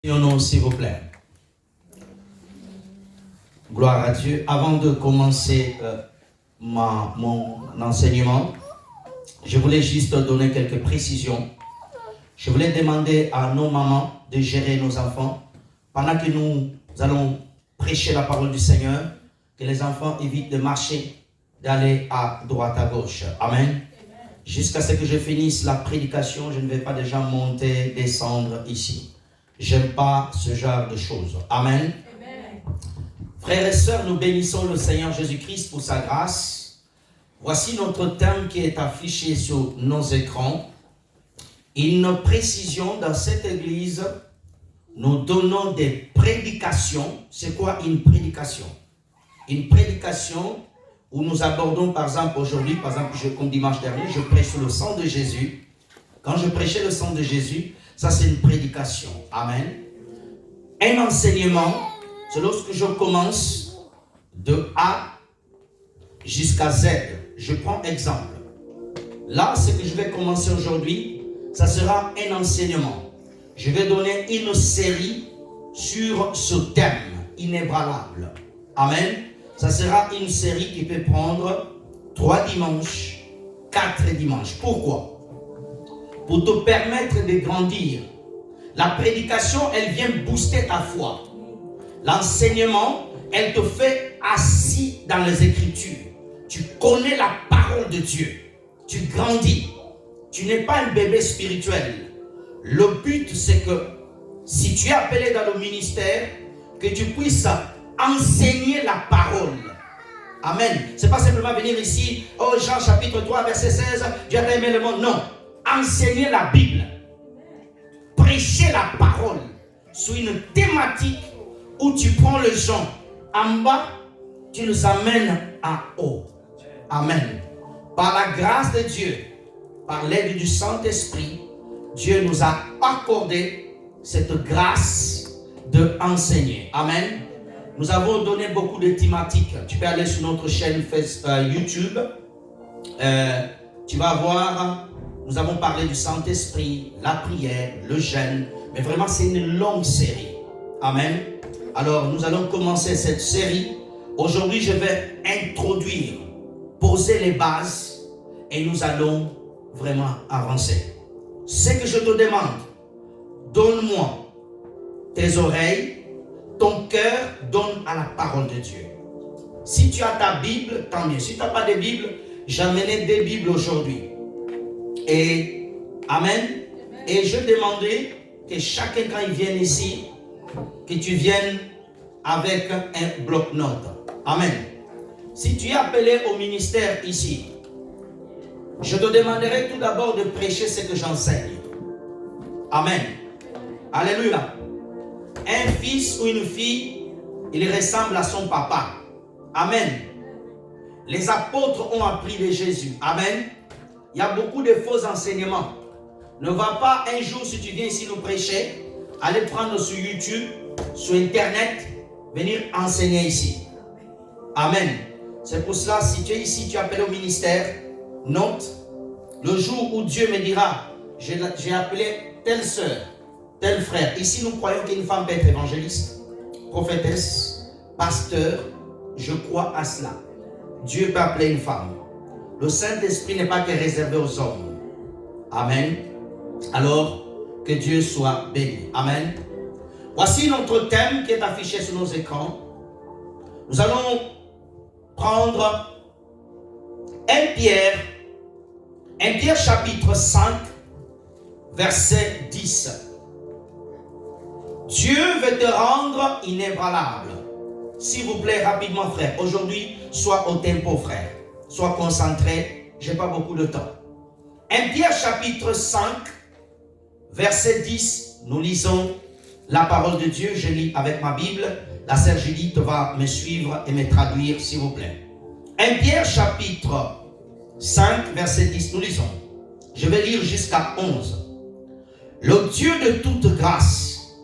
Nom, s'il vous plaît. Gloire à Dieu. Avant de commencer mon enseignement, je voulais juste donner quelques précisions. Je voulais demander à nos mamans de gérer nos enfants. Pendant que nous allons prêcher la parole du Seigneur, que les enfants évitent de marcher, d'aller à droite, à gauche. Amen. Jusqu'à ce que je finisse la prédication, je ne vais pas déjà monter, descendre ici. J'aime pas ce genre de choses. Amen. Amen. Frères et sœurs, nous bénissons le Seigneur Jésus-Christ pour sa grâce. Voici notre thème qui est affiché sur nos écrans. Une précision dans cette église, nous donnons des prédications. C'est quoi une prédication? Une prédication où nous abordons, par exemple, aujourd'hui, comme dimanche dernier, je prêche sur le sang de Jésus. Quand je prêchais le sang de Jésus, ça, c'est une prédication. Amen. Un enseignement, c'est lorsque je commence de A jusqu'à Z. Je prends exemple. Là, ce que je vais commencer aujourd'hui, ça sera un enseignement. Je vais donner une série sur ce thème inébranlable. Amen. Ça sera une série qui peut prendre 3 dimanches, 4 dimanches. Pourquoi? Pour te permettre de grandir. La prédication, elle vient booster ta foi. L'enseignement, elle te fait assis dans les Écritures. Tu connais la parole de Dieu. Tu grandis. Tu n'es pas un bébé spirituel. Le but, c'est que si tu es appelé dans le ministère, que tu puisses enseigner la parole. Amen. Ce n'est pas simplement venir ici, oh Jean chapitre 3, verset 16, Dieu a aimé le monde. Non. Enseigner la Bible, prêcher la parole sur une thématique où tu prends les gens en bas, tu les amènes en haut. Amen. Par la grâce de Dieu, par l'aide du Saint-Esprit, Dieu nous a accordé cette grâce d'enseigner. Amen. Nous avons donné beaucoup de thématiques. Tu peux aller sur notre chaîne YouTube. Tu vas voir. Nous avons parlé du Saint-Esprit, la prière, le jeûne, mais vraiment c'est une longue série. Amen. Alors nous allons commencer cette série. Aujourd'hui je vais introduire, poser les bases et nous allons vraiment avancer. Ce que je te demande, donne-moi tes oreilles, ton cœur, donne à la parole de Dieu. Si tu as ta Bible, tant mieux. Si tu n'as pas de Bible, j'amène des Bibles aujourd'hui. Et Amen. Et je demandais que chacun quand il vienne ici, que tu viennes avec un bloc-notes. Amen. Si tu es appelé au ministère ici, je te demanderai tout d'abord de prêcher ce que j'enseigne. Amen. Alléluia. Un fils ou une fille, il ressemble à son papa. Amen. Les apôtres ont appris de Jésus. Amen. Il y a beaucoup de faux enseignements. Ne va pas un jour, si tu viens ici nous prêcher, aller prendre sur YouTube, sur Internet, venir enseigner ici. Amen. C'est pour cela, si tu es ici, tu es appelé au ministère, note, le jour où Dieu me dira, j'ai appelé telle sœur, tel frère. Ici, nous croyons qu'une femme peut être évangéliste, prophétesse, pasteur. Je crois à cela. Dieu peut appeler une femme. Le Saint-Esprit n'est pas que réservé aux hommes. Amen. Alors, que Dieu soit béni. Amen. Voici notre thème qui est affiché sur nos écrans. Nous allons prendre 1 Pierre chapitre 5, verset 10. Dieu veut te rendre inébranlable. S'il vous plaît, rapidement, frère. Aujourd'hui, sois au tempo, frère. Sois concentré, je n'ai pas beaucoup de temps. 1 Pierre chapitre 5, verset 10, nous lisons la parole de Dieu. Je lis avec ma Bible. La sœur Judith va me suivre et me traduire, s'il vous plaît. 1 Pierre chapitre 5, verset 10, nous lisons. Je vais lire jusqu'à 11. Le Dieu de toute grâce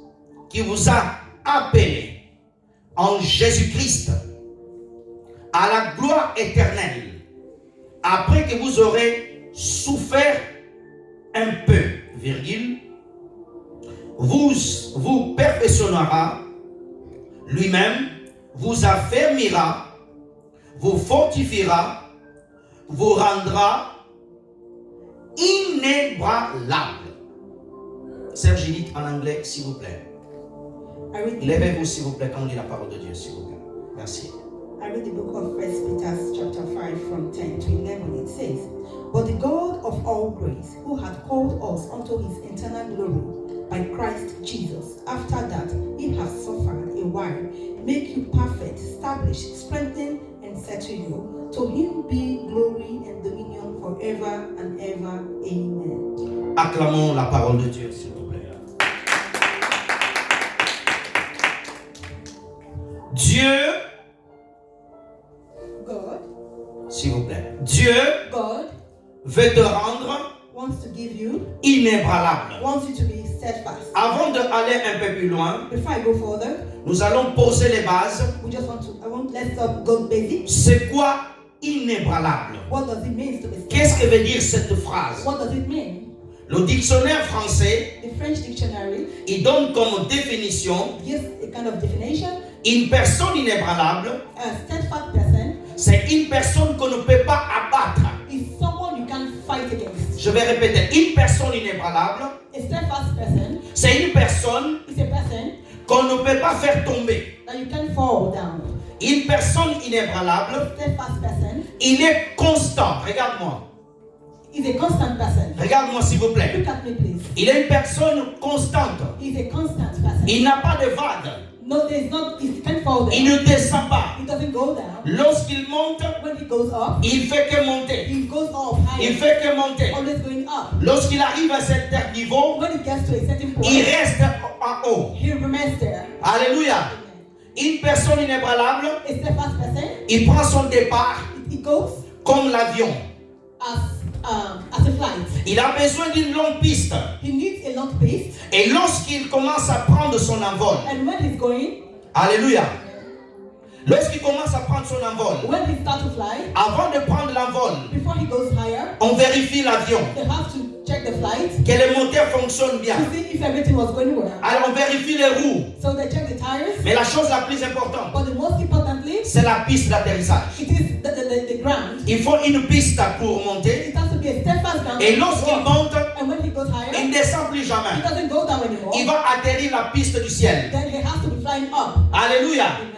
qui vous a appelé en Jésus-Christ à la gloire éternelle, après que vous aurez souffert un peu, virgule, vous perfectionnez perfectionnera, lui-même vous affermira, vous fortifiera, vous rendra inébranlable. Serge, dites en anglais, s'il vous plaît. Levez-vous, s'il vous plaît, quand on lit la parole de Dieu, s'il vous plaît. Merci. I read the book of 1 Peter chapter 5 from 10 to 11. It says, "But the God of all grace, who had called us unto his eternal glory by Christ Jesus, after that he has suffered a while, make you perfect, establish, strengthen, and settle you. To him be glory and dominion forever and ever. Amen." Acclamons la parole de Dieu, s'il vous plaît. Dieu, God, s'il vous plaît, Dieu God veut te rendre wants to give you, inébranlable. wants you to be steadfast. Avant d'aller un peu plus loin, Before I go further, nous allons poser les bases. let's go basic. C'est quoi inébranlable? What does it mean to be steadfast? Qu'est-ce que veut dire cette phrase? What does it mean? Le dictionnaire français, The French dictionary il donne comme définition gives a kind of definition. une personne inébranlable, A steadfast person c'est une personne qu'on ne peut pas abattre. is someone you can fight against. Je vais répéter, une personne inébranlable, A steadfast person c'est une personne is a person qu'on ne peut pas faire tomber. that you can fall down. Une personne inébranlable, A steadfast person il est constant. Regarde-moi. is a constant person. Regarde-moi s'il vous plaît. Look at me, please. Il est une personne constante. He's a constant person. Il n'a pas de vague. No, there's not. He can't fall down. Il ne descend pas. He doesn't go down. Lorsqu'il monte, When he goes up, il fait que monter. he goes up Il higher. fait que monter. Always going up. Lorsqu'il arrive à un certain niveau, When he gets to a certain point, il reste en haut. he remains there. Alléluia. Amen. Une personne inébranlable, A steadfast person, il prend son départ he goes comme l'avion. as a flight. Il a besoin d'une longue piste. He needs a long pace, Et lorsqu'il commence à prendre son envol, and when he's going, alléluia. Lorsqu'il commence à prendre son envol, when he starts to fly, avant de prendre l'envol, before he goes higher, on vérifie l'avion, they have to check the flight que les moteurs fonctionnent bien. to see if everything was going well. Alors on vérifie les roues. So they check the tires, Mais la chose la plus importante, but the most importantly, c'est la piste d'atterrissage. it is the ground. Il faut une piste pour monter. It has to be a steadfast ground. Et lorsqu'il monte, And when he goes il higher, ne descend plus he jamais. doesn't go down anymore. Il va atterrir la piste du ciel. Then he has to be flying up. Alléluia. Amen.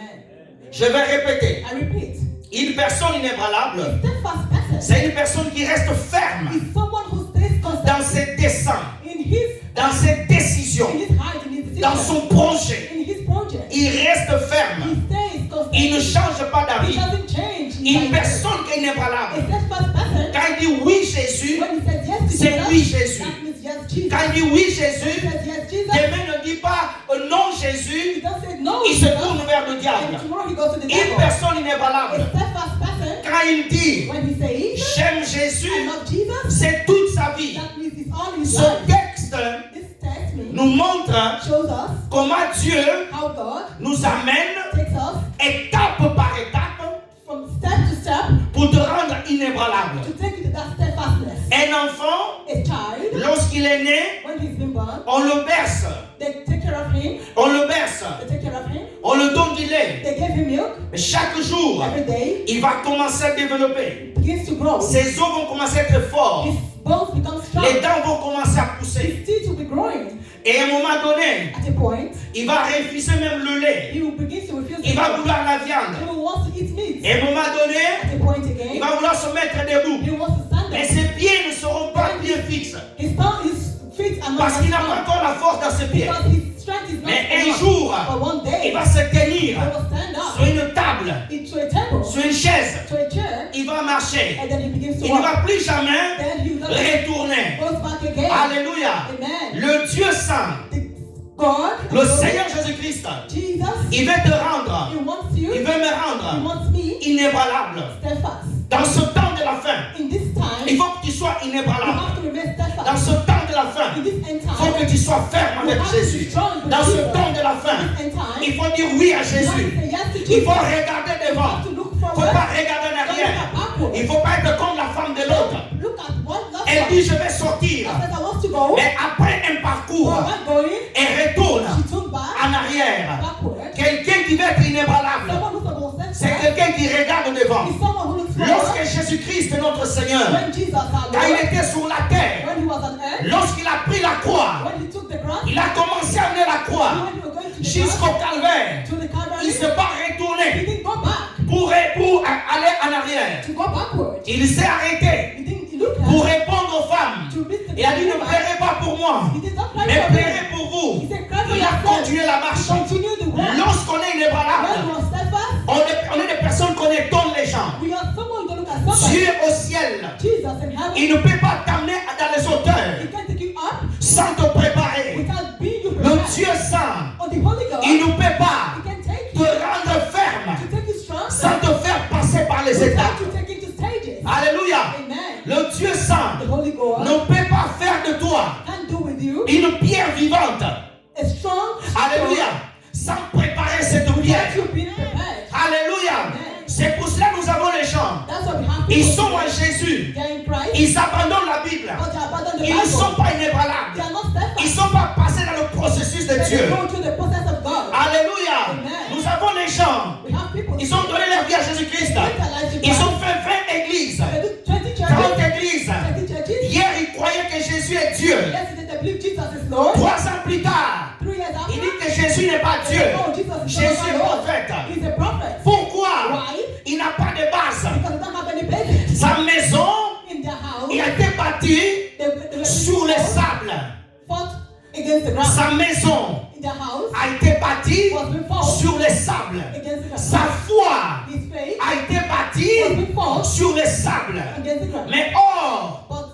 Je vais répéter. I repeat, Une personne inébranlable, a steadfast person c'est une personne qui reste ferme is someone who stays constant dans ses desseins, in his dans ses décisions, height, in his dans decision, son projet. in his project. Il reste He ferme. stays constant. Il ne change pas He d'avis. doesn't change. Une Like, personne qui est a inébranlable, steadfast person, quand il dit oui Jésus, when he says yes to c'est Jesus, oui Jésus. that means yes Jesus. Quand il dit oui When he Jésus, says yes Jesus, demain ne dit pas non he Jésus, doesn't say no il se Jesus, tourne vers le and diable. tomorrow he goes to the Une devil. personne A inébranlable, steadfast person, quand il dit when he says j'aime I Jésus, love Jesus, c'est toute sa vie. that means it's all his Ce life. texte This text means nous montre shows us comment Dieu how God nous amène takes us étape par étape from step to step pour te rendre inébranlable. to take you to that steadfastness. Un enfant, A child, lorsqu'il est né, when he's been born, on le berce, they take care of him. on le berce, They take care of him. on le donne du lait. They give him milk Mais chaque jour, every day. il va commencer à développer. He begins to grow. Ses os vont commencer à être forts. His bones become strong. Les dents vont commencer à pousser. His teeth will be growing. Et à un moment donné, At a point, il va refuser même le lait. he will begin to refuse Il va milk. vouloir la He viande. will want to eat meat. Et à un moment donné, At a point il again, va vouloir se mettre debout. he wants to stand Mais up. ses pieds ne seront pas bien fixes. His feet are not Parce qu'il n'a pas strong encore la force dans ses pieds. because his strength is not Mais un enough. jour, But one day, il va se he tenir will stand up sur une table, into a table, sur une chaise. to a chair, Il va marcher. and then he begins to Il ne walk. va plus jamais Then he will retourner. goes back again. Alléluia. Amen. Le Dieu saint, God, le Seigneur Jésus-Christ, Jesus, il veut te rendre, he wants you, il veut me he rendre wants me inébranlable. steadfast. Dans ce temps de la fin, In this time, il faut que tu sois you inébranlable. have to remain Dans steadfast. ce temps de la fin, In this end il faut que time, tu sois ferme avec Jésus. Dans ce temps de la fin, in this end time, il faut dire oui à you have to Jésus. say yes to Il Jesus. faut regarder You devant. have to look Il ne faut forward. pas regarder en arrière. Il ne faut pas être comme la femme de l'autre. Look at what love Elle dit je vais sortir. I said I want to go. Mais après un So parcours, I'm going. elle retourne She took back. en devant. It's someone who looks Lorsque forward. Jésus-Christ, notre Seigneur, When Jesus, our quand il Lord, était sur la terre, when he was on earth, lorsqu'il a pris la croix, when he took the cross, il a commencé à mener la croix when he was going to the jusqu'au cross, calvaire. to the Il ne Calvary, s'est pas he retourné didn't go back, pour aller en arrière. to go backward. Il s'est arrêté He didn't look pour at, répondre aux femmes. to meet the Il a dit, ne Calvary. pleurez pas pour moi, He did not cry mais for me. pleurez pour vous. He said, cry for Il a yourself. continué la marche. Continue the work. Lorsqu'on est When inébranlable, you are steadfast, on est des personnes qu'on étonne les gens. we are someone who don't look at somebody. Dieu au ciel, Jesus in heaven, il ne peut pas t'amener dans les he hauteurs can take you up sans te préparer. without being you Le prepared. Dieu saint, Or the Holy God, il ne peut pas he can take te you rendre ferme to take you strong sans te faire passer par les étapes. without you taking to stages. Alléluia. Amen. Le Dieu saint The Holy God ne peut pas faire de toi can do with you une pierre vivante. a strong Alléluia. Sans préparer cette pierre. without you being prepared. Alléluia. Amen. C'est pour cela que nous avons les gens. That's why we have Ils people. sont en Jésus. They are in Christ, Ils abandonnent la Bible. but they abandon the Ils ne sont Bible. pas They inébranlables. are not Ils ne steadfast. sont pas passés dans le processus de They Dieu. go through the process of God. Alléluia. Amen. Nous avons les gens. We have people. Ils ont donné leur vie à Jésus-Christ. Ils ont fait 20 églises, They do 20 40 churches. églises. 20 churches. Hier, ils croyaient que Jésus est Dieu. Yesterday they believe Jesus is Lord. 3 ans plus tard, 3 years after, il dit que Jésus n'est pas they Dieu. say, oh, Jesus is Jésus est not Lord. prophète. He's a prophet. Pourquoi? Why? Il n'a pas de base. Because they don't have any basis Sa maison, in their house. il a été bâti They sur le sable. fought against the ground. Sa maison In their house a été bâtie was been fought sur le sable. against the ground. Sa foi His faith a été was bâtie been fought sur le sable. against the ground. Mais or, But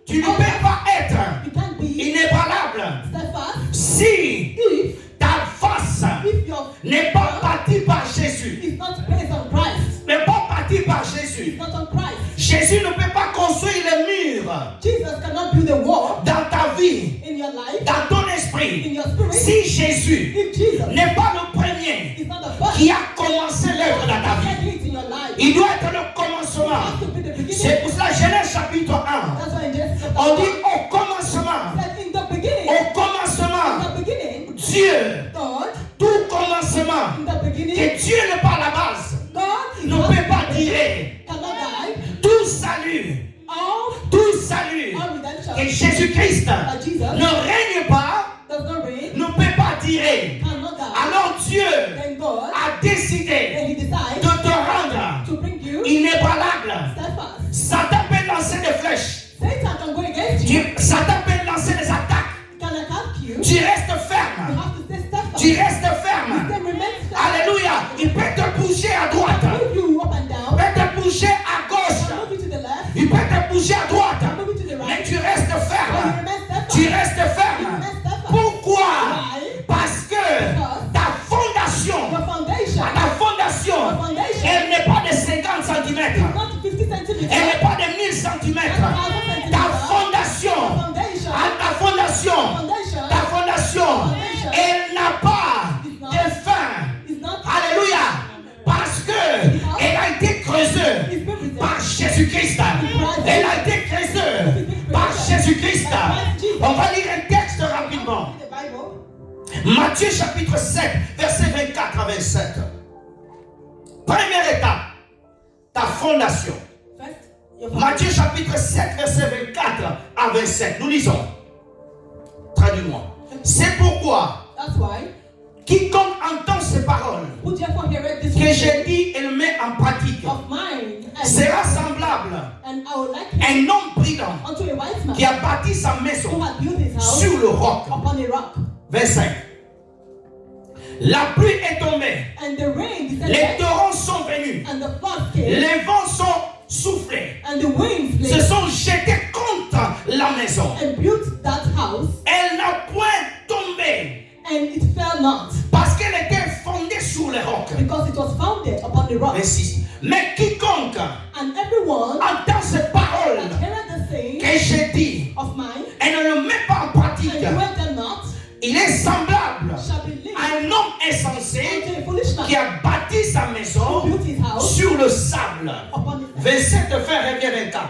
tu ne peux pas être you can't be inébranlable steadfast si if ta face your n'est pas bâtie par Jésus. is not based on Christ. N'est pas bâtie par Jésus. It's not on Christ. Jésus ne peut pas construire les murs Jesus cannot build a wall dans ta vie, in your life, dans ton in esprit. your spirit, Si Jésus if Jesus n'est pas le premier is not the first. qui a commencé l'œuvre dans ta vie, It in your life. il doit être le It commencement. has to be the beginning. C'est pour cela, Genèse chapitre 1, That's why in Genesis chapter on 1, dit au commencement, said in the beginning, au commencement, in the beginning, Dieu, God, tout commencement, in the beginning, que Dieu n'est pas la base, God is ne not peut pas dire cannot die. tout salut, All redemption que Jésus-Christ that Jesus ne règne pas, does not reign, ne peut pas dire. cannot die. Alors Dieu Then God, a décidé then He de decides te rendre to bring you inébranlable. steadfast. Satan peut lancer des flèches. Satan can go against you, Satan peut lancer des attaques. can attack you. Tu restes You ferme. have to stay steadfast. Tu restes ferme. Then remain steadfast. Alléluia. Il peut te bouger à droite. Move you up and Il down. peut te bouger à gauche. Move you to the left. Il peut te bouger à droite. Move you to the Mais right. tu restes But you ferme. remain steadfast. Tu restes You ferme. remain steadfast. Pourquoi? Why? Parce que ta fondation, Your foundation, ta fondation, your foundation, elle n'est pas de 50 cm. not 50 centimeters. Elle n'est pas de 1000 cm. Ta fondation, Foundation, ta fondation, foundation, ta fondation, elle n'a pas de fin. is not Alléluia. Parce que elle a été creusée par Jésus-Christ. Elle a été creusée par Jésus-Christ. On va lire un texte rapidement. the Bible. Matthieu chapitre 7, versets 24 à 27. Première étape, ta fondation. First, your foundation. Matthieu chapitre 7, verset 24 à 27. Nous lisons. Traduis-moi. C'est pourquoi That's why, quiconque entend ces paroles who therefore heareth this que word j'ai dit et le met en pratique of mine, sera semblable and I would like à un homme prudent unto a wise man qui a bâti sa who maison had built his house sur le roc. upon a rock. 25. La pluie est tombée, And the rain les descended, torrents sont venus, and the flood came, les vents sont soufflés, and the winds se blew, sont jetés contre la maison. and built that house, Elle n'a point tombé and it fell not, parce qu'elle était fondée sur les rocs. because it was founded upon the rock. 26. Mais quiconque And everyone entend ces paroles that heareth the saying que j'ai dit of mine, et ne le met pas en pratique, and doeth them not, il est semblable shall be likened à un homme insensé unto a foolish qui man a bâti sa who maison built his house sur le sable. upon the 27 frère revient 24.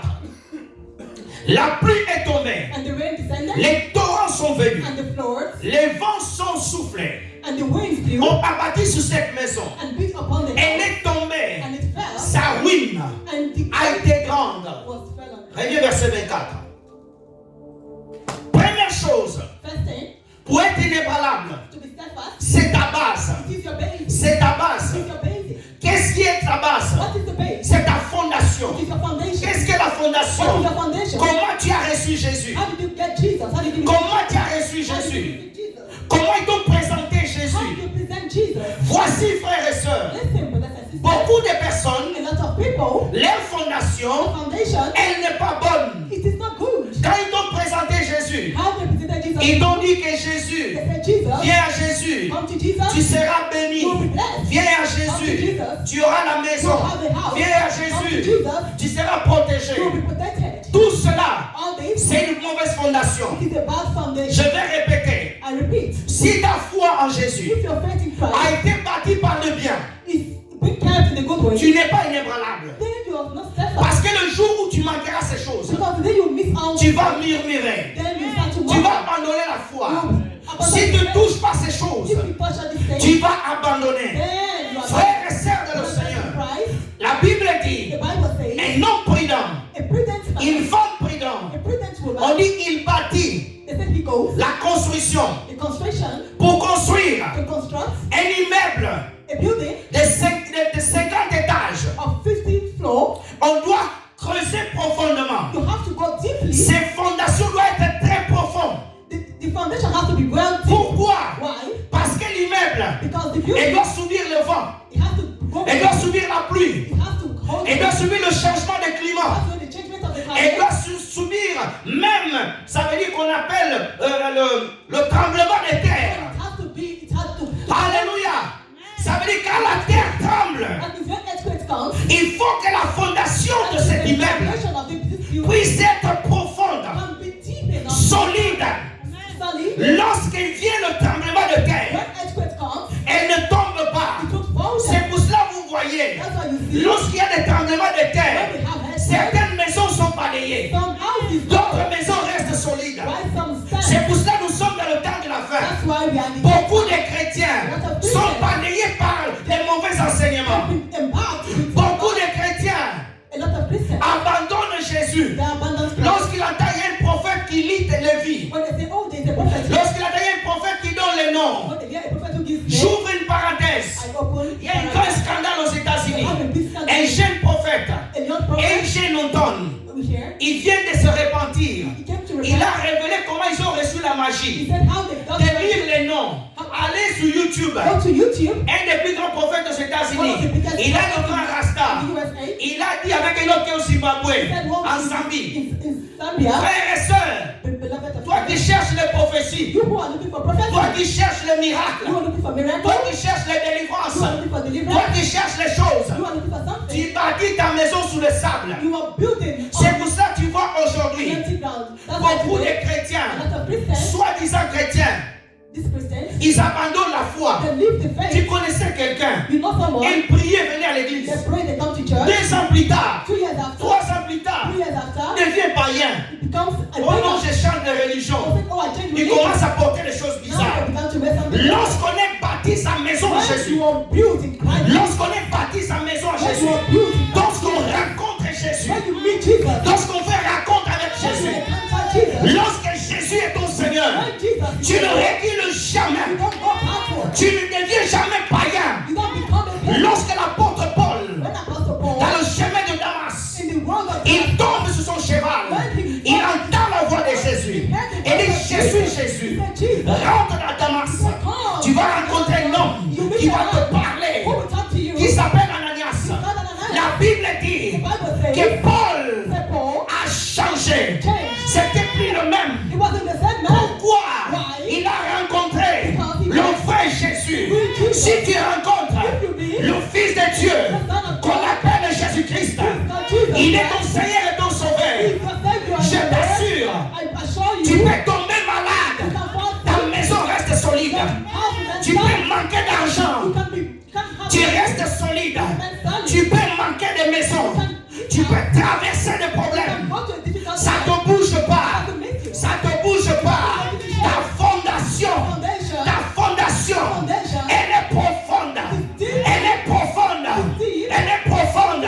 La pluie est tombée, and the rain descended, les torrents sont venus, and the floods, les vents sont soufflés. and the winds blew, On a bâti sur cette maison. and beat upon the Elle house, est tombée, and it fell, sa ruine and the a été grande. was fell on them. Reviens verset 24. Première chose, First thing, pour être inébranlable, to be steadfast, c'est ta base. it is your base. C'est ta base. It is your basic. Qu'est-ce qui est ta base? What is the base? C'est ta fondation. It is your foundation. Qu'est-ce que la What is fondation? your foundation? Comment tu as reçu Jésus? How did you get Jesus? How did you Comment tu as reçu How did you Jésus? receive Jesus? Comment ils t'ont présenté How did Jésus? you present Jesus? Voici, frères et sœurs, Listen, brothers and sisters. beaucoup de personnes, A lot of people, leur fondation, foundation, elle n'est pas bonne. it is not good. Quand ils t'ont présenté Jésus, How they presented Jesus? ils t'ont dit que Jésus, They said, Jesus, viens à Jésus, come to Jesus. tu seras béni. You'll be blessed. Viens à Jésus, tu auras la maison. You'll have a house. Viens à Come to Jésus, Jesus. tu seras protégé. You'll be protected. Tout cela, All this c'est une mauvaise fondation. is a bad Je foundation. vais répéter. I repeat, Si ta foi en Jésus if your faith in Christ a été bâtie par le bien, is being kept in a good way, tu n'es pas inébranlable. then you are not steadfast. Parce que le jour où tu manqueras ces choses, Because the day you miss out, tu vas murmurer. then you start to Tu vas walk. abandonner la foi. Si tu ne touches pas ces choses, If you touch at this tu stage, vas abandonner. then you are Frères et sœurs de le not Seigneur, Christ. la Bible dit, The Bible says, un homme prudent, a prudent une man, femme prudente, a prudent on woman, dit il bâtit they said he goes, la construction the construction, pour construire to construct un immeuble a building de 50 étages. of 15 floors. On doit creuser profondément. You have to go deeply. Ces fondations doivent être très profondes. The foundation has to be well deep. Pourquoi? Why? Parce que l'immeuble, Because the elle building, doit subir le vent, it has to go, elle doit subir la pluie, it has to hold, elle doit subir le changement de it climat, has to the changement of the elle climate. doit subir même, ça veut dire qu'on appelle le tremblement de terre. It has to Alléluia. Ça veut dire quand la terre tremble, and if when earthquake comes, il faut que la fondation de cet the immeuble foundation of this building puisse être profonde, can be deep enough, solide. solid. Lorsqu'il vient le tremblement de When terre, earthquake comes, elle ne tombe pas. it won't fall down. C'est pour cela que vous voyez, That's why you see, lorsqu'il y a des tremblements de when terre, we have earthquake, certaines maisons sont balayées, some houses d'autres go, maisons restent solides. while some stand. C'est pour cela que nous sommes dans le temps de la fin. That's why we are the Beaucoup de chrétiens sont balayés par les mauvais enseignements. Beaucoup de chrétiens a lot of Christians, abandonnent Jésus. they abandon Christ. Lorsqu'il entend, il y a un prophète qui lit les vies. When they say, oh, there's a prophet here. Lorsqu'il entend, il y a un prophète qui donne les noms. When they hear a prophet who gives name, J'ouvre une parenthèse. I open, Il y a un grand scandale aux they États-Unis. have a big scandal. Un jeune prophète, A young un prophet, jeune automne, we hear, il vient de se repentir. he came to Il repent. a révélé comment ils ont reçu la He magie. said how they got De to lire les noms. Allez sur YouTube. go to YouTube, Un des plus grands prophètes aux États-Unis. Il a le grand Rasta. in the USA, Il a dit avec un autre qui est au Zimbabwe, he said one en Zambie. in Zambia, Frères et sœurs, beloved of toi qui cherches les prophéties, you who are looking for prophecy, toi qui cherches les you miracles, are looking for miracles, toi qui cherches les you are délivrances, looking for toi deliverance, qui cherches les choses, you are looking for something, tu bâtis ta maison sous le sable. you are building C'est pour ça que tu vois aujourd'hui empty ground. That's why beaucoup de today, a chrétiens, lot of Christians, soi-disant chrétiens, these Christians, ils abandonnent la foi. they leave the Tu faith. connaissais quelqu'un, You know someone, il priait venir à l'église. they pray, they come to church, 2 ans plus tard, 2 years after, 3 ans plus tard, 3 years after, devient païen. it becomes a Oh non, pagan. je change de religion. They say, oh, I changed Il religion. commence à porter des choses Now they bizarres. began to wear something. Lorsqu'on est bâti sa maison en When Jésus, you are built in Christ, lorsqu'on est bâti sa maison en when Jésus, you are built in Christ, lorsqu'on rencontre Jésus, when you meet Jesus, lorsqu'on fait rencontre avec when you Jésus, encounter Jesus, lorsque Jésus est ton Seigneur, when Jesus is tu ne your Lord, recules you jamais. don't go backward. Tu ne deviens jamais païen. You don't become a pagan. Lorsque l'apôtre Paul, When Apostle Paul, dans le chemin de Damas, in the world of il tombe sur son cheval, il entend la voix de Jésus. Il dit Jésus, Jésus, rentre dans Damas. Tu vas rencontrer un homme qui va te parler, who will talk to you, qui s'appelle Ananias. not an Ananias. La Bible The dit Bible says, que Paul that Paul a changé. changed. C'était plus le même. He wasn't the same man. Pourquoi? Il a rencontré le vrai Jésus. Si tu rencontres le Fils de Dieu, qu'on appelle Jésus-Christ, il est ton Seigneur et ton Sauveur. Je t'assure, tu peux tomber malade, ta maison reste solide. Tu peux manquer d'argent, tu restes solide. Tu peux manquer de maison, tu peux traverser des problèmes. Ça ne te bouge pas, ça ne te bouge pas. Ta fondation, elle est profonde. Elle est profonde. Elle est profonde.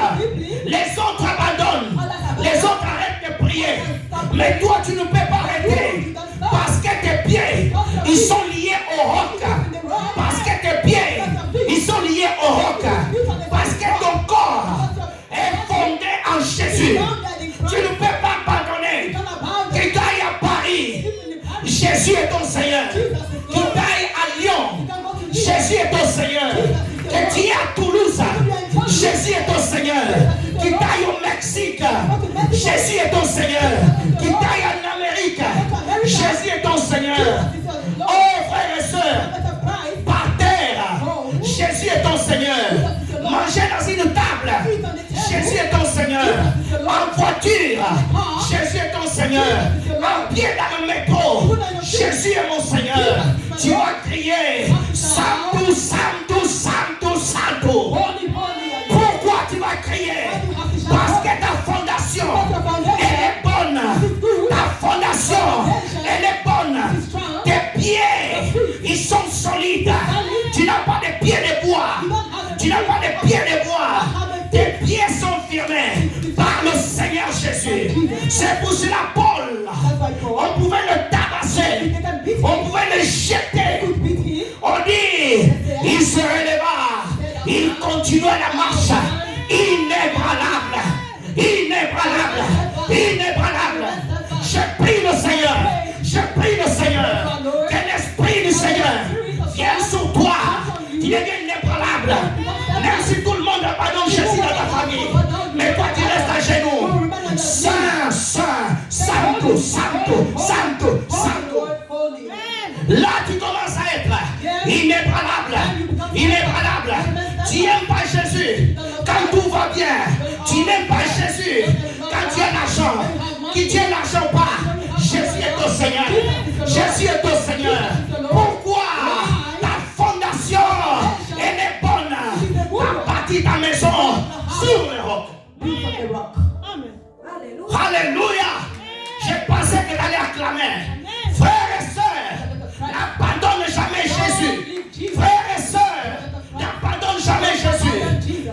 Jésus est ton Seigneur. Que tu es à Toulouse, Jésus est ton Seigneur. Qui t'aille au Mexique, Jésus est ton Seigneur. Qui t'aille en Amérique, Jésus est ton Seigneur. Oh frères et sœurs, par terre, Jésus est ton Seigneur. Manger dans une table, Jésus est ton Seigneur. En voiture, Jésus est ton Seigneur. En pied dans le métro, Jésus est mon Seigneur. Tu vas crier Santo, Santo, Santo, Santo. Pourquoi tu vas crier? Parce que ta fondation, elle est bonne. Ta fondation, elle est bonne. Tes pieds, ils sont solides. Tu n'as pas de pieds de bois. Tu n'as pas de pieds de bois. Tes pieds sont firmés par le Seigneur Jésus. C'est pour cela Paul, on pouvait le tabasser, on pouvait le jeter. On dit, il se releva, il continuait la marche, inébranlable, inébranlable, inébranlable. Je prie le Seigneur, je prie le Seigneur, que l'Esprit du Seigneur vienne sur toi, qu'il devienne inébranlable. Même si tout le monde abandonne Jésus dans ta famille, mais toi tu restes à genoux. Saint, Saint, Santo, Santo, Santo, Santo. Là tu commences à être inébranlable, inébranlable. Tu n'aimes pas Jésus quand tout va bien. Tu n'aimes pas Jésus quand tu as l'argent. Qui tient l'argent ou pas, Jésus est ton Seigneur. Jésus est ton Seigneur. Pourquoi? Ta fondation, elle est bonne. Ta bâti ta maison sur le roc. Alléluia. J'ai pensé que d'aller acclamer. Frères et sœurs, n'abandonne jamais Jésus. Frères et sœurs, n'abandonne jamais Jésus.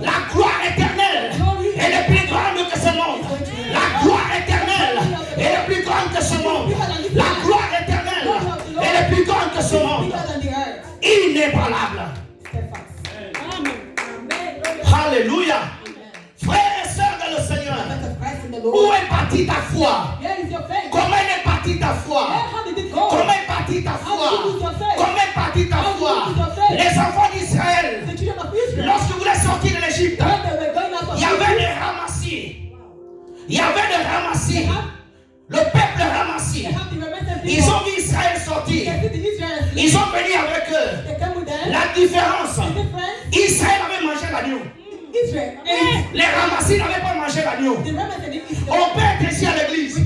La gloire éternelle est le plus grande que ce monde. La gloire éternelle est le plus grande que ce monde. La gloire éternelle est le plus grande que ce monde. Inébranlable. Alléluia. Frères et sœurs dans le Seigneur, où est partie ta foi? Comment est partie ta foi? Comment est partie ta foi? Comment est partie ta foi? Les enfants d'Israël, lorsque vous voulez sortir de l'Égypte, il y avait des ramassis. Il y avait des ramassis. Le peuple ramassis. Ils ont vu Israël sortir. Ils ont venu avec eux. La différence, Israël avait mangé l'agneau. Les ramassis n'avaient pas mangé l'agneau. On peut être ici à l'église.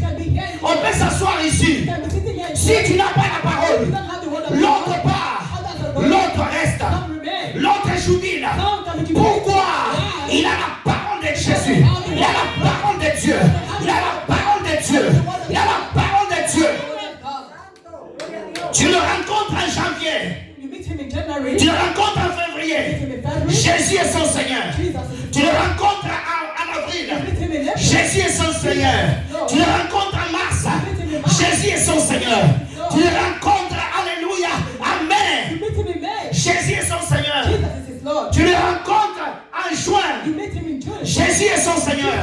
On peut s'asseoir ici. Si tu n'as pas la parole, l'autre part, l'autre reste. L'autre joudine. Pourquoi? Il a la parole de Jésus. Il a la parole de Dieu. Il a la parole de Dieu. Il a la parole de Dieu. Tu le rencontres en janvier. Tu le rencontres en février. Jésus est son Seigneur. Tu le rencontres en avril. Jésus est son Seigneur. Tu le rencontres en mars. Jésus est son Seigneur. Tu le rencontres, alléluia, amen. Jésus est son Seigneur. Tu le rencontres en juin. Jésus est son Seigneur.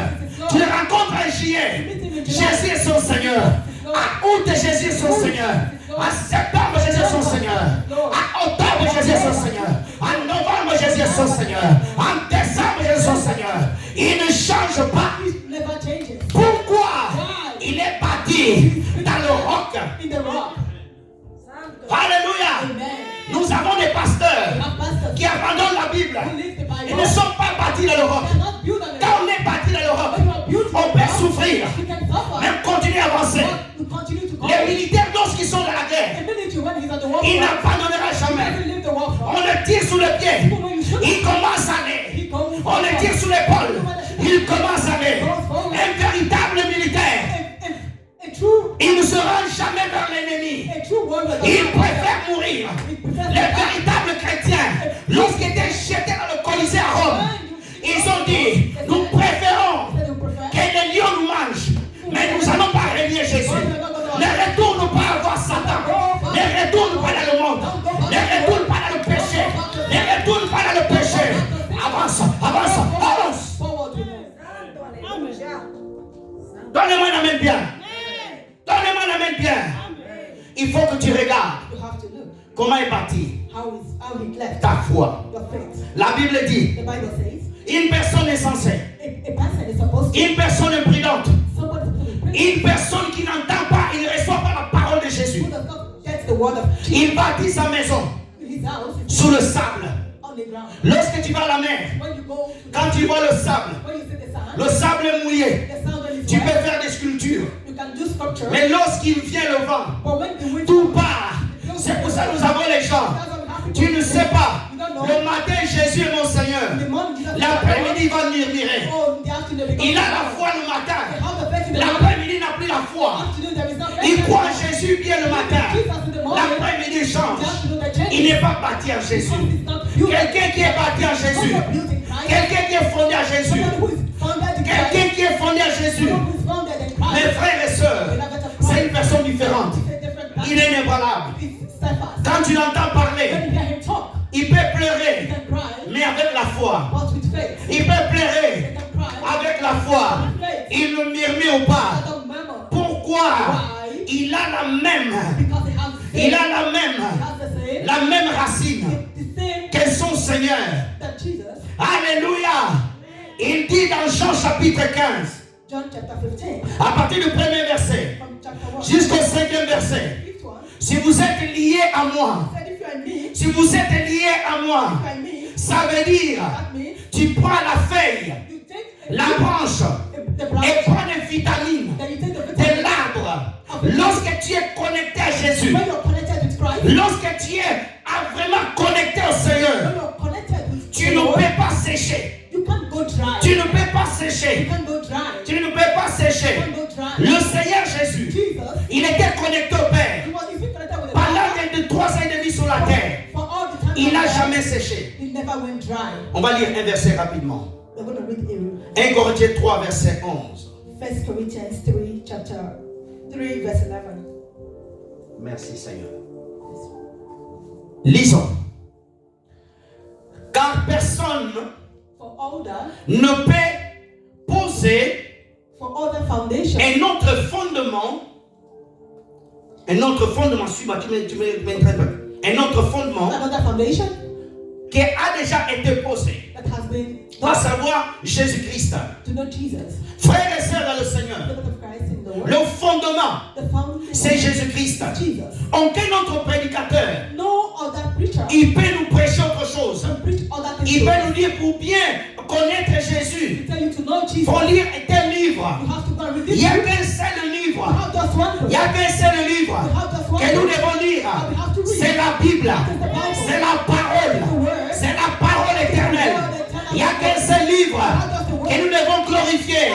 Tu le rencontres en juillet. Jésus est son Seigneur. À août, Jésus est son Seigneur. À septembre, Jésus est son Seigneur. À octobre, Jésus est son Seigneur. En novembre, Jésus est son Seigneur. En décembre, Jésus est son Seigneur. Il ne change pas. Pourquoi? Il est bâti dans le roc. Alléluia. Nous avons des pasteurs qui abandonnent la Bible. Ils ne sont pas bâtis dans le roc. Quand on est bâti dans le roc, on peut souffrir, même continuer à avancer. Les militaires, lorsqu'ils sont dans la guerre, ils n'abandonneront jamais. On le tire sous le pied, il commence à aller. On le tire sous l'épaule, il commence à aller. Un véritable militaire, il ne se rend jamais vers l'ennemi. Il préfère mourir. Les véritables chrétiens, lorsqu'ils étaient jetés dans le Colisée à Rome, ils ont dit, nous préférons que les lions nous mangent, mais nous n'allons pas régner Jésus. Ne retourne pas à voir Satan. Ne retourne pas dans le monde. Ne retourne pas dans le péché. Ne retourne pas dans le péché. Avance, avance, avance. Donnez-moi la main bien. Donnez-moi la main bien. Il faut que tu regardes comment est parti. how he left. Ta foi. Your faith. La Bible dit, The Bible says une personne insensée, a person is supposed to. une personne imprudente, Somebody supposed to be une personne qui n'entend pas, il ne reçoit pas la parole de Jésus. who does not get the word of Jesus. Il bâtit sa maison His house is sous le sable. on the ground. Lorsque tu vas à la mer, When you go to quand tu vois le sable, when you see the sand, le sable est mouillé, the sound is tu peux wet. faire des sculptures. You can do sculpture. Mais lorsqu'il vient le vent, But when the wind tout part. C'est pour ça que nous avons les gens. that's what happens. Tu ne sais pas. You don't know. Le matin, Jésus est mon Seigneur. In the morning, Jesus L'après-midi, il va murmurer. Oh, in the afternoon, they Il become a la foi le matin. They have the faith in the morning. L'après-midi, il n'a plus la foi. Afternoon, there is no faith. Il croit en Jésus bien le matin. Jesus in the morning. L'après-midi il change. The afternoon, they change. Il n'est pas bâti en Jésus. It's not built. Quelqu'un qui est bâti en Jésus. Someone built in Christ. Quelqu'un qui est fondé en Jésus. Someone who is founded in Christ. Quelqu'un qui est fondé en Jésus. Someone who is founded in Christ. Mes frères et sœurs, Beloved of Christ. c'est une personne différente. It's a different person. Il est inébranlable. It's steadfast. Quand tu l'entends parler, When you hear him talk, il peut you pleurer, can cry, mais avec la foi. but with faith. Il peut pleurer You can cry, avec la foi. Il ne murmure pas. don't murmur. Pourquoi? Why? Il a la même. Because he has the Il same. a la He même. has the same. La même racine The same que son Seigneur. that Jesus. Alléluia. Il dit dans Jean chapitre 15, John chapter 15. à partir du premier verset From chapter 1. jusqu'au cinquième verset. Fifth one. Si vous êtes liés à moi, Said if you are in me, si vous êtes liés à moi, if you are in me, ça veut dire, that means tu prends la feuille, you take la branche, the et branch, prends les vitamines then you take the de vitamin. l'arbre. Lorsque tu es connecté à Jésus, When you're connected with Christ, lorsque tu es vraiment connecté au Seigneur, when you're connected with tu the ne Lord, peux pas sécher. you can't go dry. Tu ne peux pas You sécher. can't go dry. Tu ne peux pas You sécher. can't go dry. Le Seigneur Jésus, Jesus, il était connecté au Père. he was if he connected with the Pendant Father, les 3 ans et demi sur la terre, for all the time il n'a of life, jamais séché. he never went dry. On va lire un verset rapidement. We're going to read 1 Corinthiens 3, verset 11. 1 Corinthians 3, chapter 3, verse 11. Merci Seigneur. Lisons. Car personne For older, ne peut poser for other foundation, un autre fondement, suis-moi, un autre fondement another foundation qui a déjà été posé, that has been à done savoir Jésus-Christ. to know Jesus, Frères et sœurs dans le Seigneur, the blood of Christ in the world, le fondement, the foundation c'est Jésus-Christ. of Jesus. Aucun autre prédicateur, No other preacher il peut nous prêcher autre chose. can preach other things. Il to peut us. nous dire pour bien connaître Jésus, To tell you to know Jesus, il faut lire tel livre. you have to go and read Il this n'y a book. qu'un seul You livre. have just one Il book. n'y a qu'un seul livre You have just one que nous book. devons lire. We have to read. C'est la Bible. Bible. C'est la parole. The word. C'est la parole éternelle. Il n'y a qu'un seul livre que nous devons glorifier.